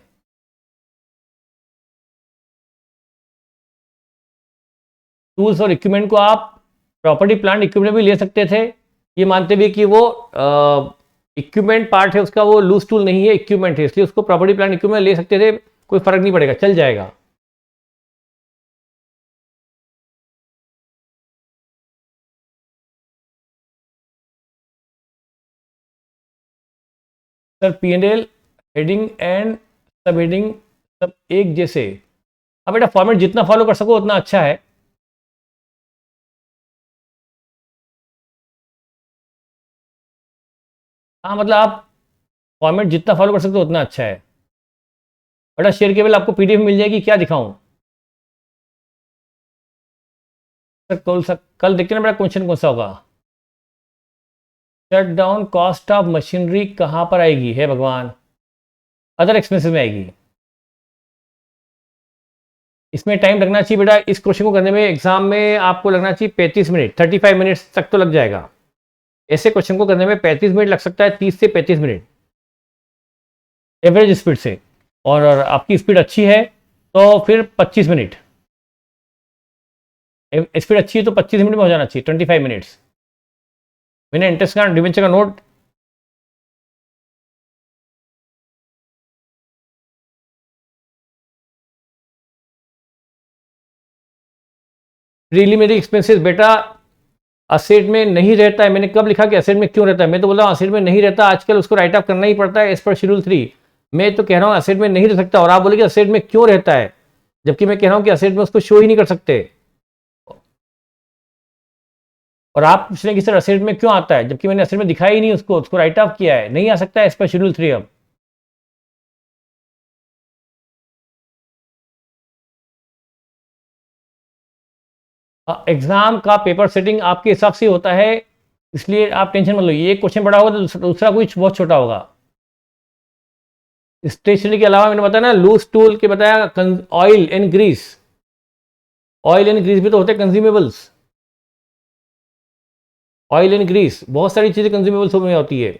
टूल्स और इक्विपमेंट को आप प्रॉपर्टी प्लांट इक्विपमेंट भी ले सकते थे, ये मानते भी कि वो इक्विपमेंट पार्ट है उसका, वो लूज टूल नहीं है, इक्विपमेंट है, इसलिए उसको प्रॉपर्टी प्लांट इक्विपमेंट ले सकते थे, कोई फर्क नहीं पड़ेगा, चल जाएगा। सर P&L हेडिंग एंड सब हेडिंग सब एक जैसे। अब बेटा फॉर्मेट जितना फॉलो कर सको उतना अच्छा है। हाँ मतलब आप फॉर्मेट जितना फॉलो कर सकते हो उतना अच्छा है। बेटा शेयर केवल आपको पीडीएफ मिल जाएगी, क्या दिखाऊं? सर कल देखते ना बेटा क्वेश्चन कौन सा होगा। Shut down cost of machinery कहां पर आएगी, है भगवान? अदर एक्सपेंसेस में आएगी। इसमें टाइम लगना चाहिए बेटा, इस क्वेश्चन को करने में एग्जाम में आपको लगना चाहिए 35 मिनट, 35 मिनट्स तक तो लग जाएगा। ऐसे क्वेश्चन को करने में 35 मिनट लग सकता है, 30 से 35 मिनट एवरेज स्पीड से, और आपकी स्पीड अच्छी है तो फिर 25 मिनट। स्पीड अच्छी है तो 25 मिनट में हो जाना चाहिए, 25 मिनट्स। मैंने इंटरेस्ट का डिवेंचर का नोट प्रीलिमिनरी एक्सपेंसेस बेटा असेट में नहीं रहता है। मैंने कब लिखा कि असेट में क्यों रहता है? मैं तो बोल रहा हूँ असेट में नहीं रहता, आजकल उसको राइट ऑफ करना ही पड़ता है एज पर शेड्यूल 3। मैं तो कह रहा हूँ असेट में नहीं रह सकता, और आप बोले कि असेट में क्यों रहता है, जबकि मैं कह रहा हूँ कि असेट में उसको शो ही नहीं कर सकते। और आप पूछ रहे हैं कि सर असेट में क्यों आता है, जबकि मैंने असेट में दिखाया ही नहीं उसको, उसको राइट ऑफ किया है, नहीं आ सकता है एज पर शेड्यूल 3 अब। एग्जाम का पेपर सेटिंग आपके हिसाब से होता है, इसलिए आप टेंशन मत लो। ये क्वेश्चन बड़ा होगा तो दूसरा कुछ बहुत छोटा होगा। स्टेशनरी के अलावा मैंने बताया ना, लूज टूल के बताया, oil and grease, oil and grease भी तो होते हैं कंज्यूमेबल्स। ऑयल एंड ग्रीस बहुत सारी चीजें कंज्यूमेबल्स में होती है।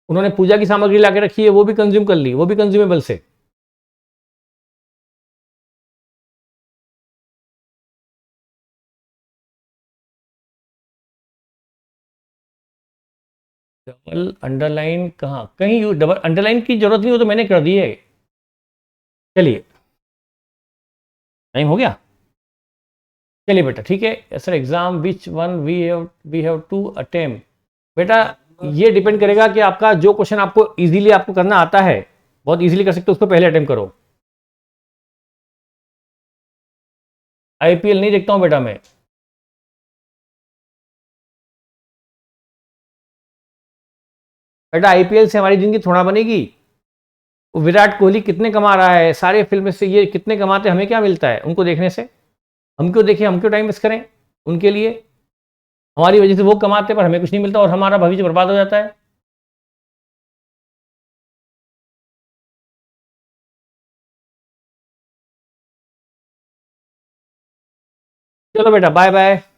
उन्होंने पूजा की सामग्री ला के रखी है, वो भी कंज्यूम कर ली, वो भी कंज्यूमेबल्स है। डबल अंडरलाइन कहाँ? कहीं डबल अंडरलाइन की जरूरत नहीं हो तो मैंने कर दी है। चलिए टाइम हो गया। चलिए बेटा ठीक है। Sir exam which one we have to attempt, बेटा ये डिपेंड करेगा कि आपका जो क्वेश्चन आपको इजीली आपको करना आता है, बहुत इजीली कर सकते हो, उसको पहले अटेम्प्ट करो। आईपीएल नहीं देखता हूं बेटा मैं। बेटा आईपीएल से हमारी जिंदगी थोड़ा बनेगी। वो विराट कोहली कितने कमा रहा है, सारे फिल्म से ये कितने कमाते हैं, हमें क्या मिलता है उनको देखने से? हम क्यों देखें, हम क्यों टाइम वेस्ट करें उनके लिए? हमारी वजह से वो कमाते हैं पर हमें कुछ नहीं मिलता, और हमारा भविष्य बर्बाद हो जाता है। चलो बेटा बाय बाय।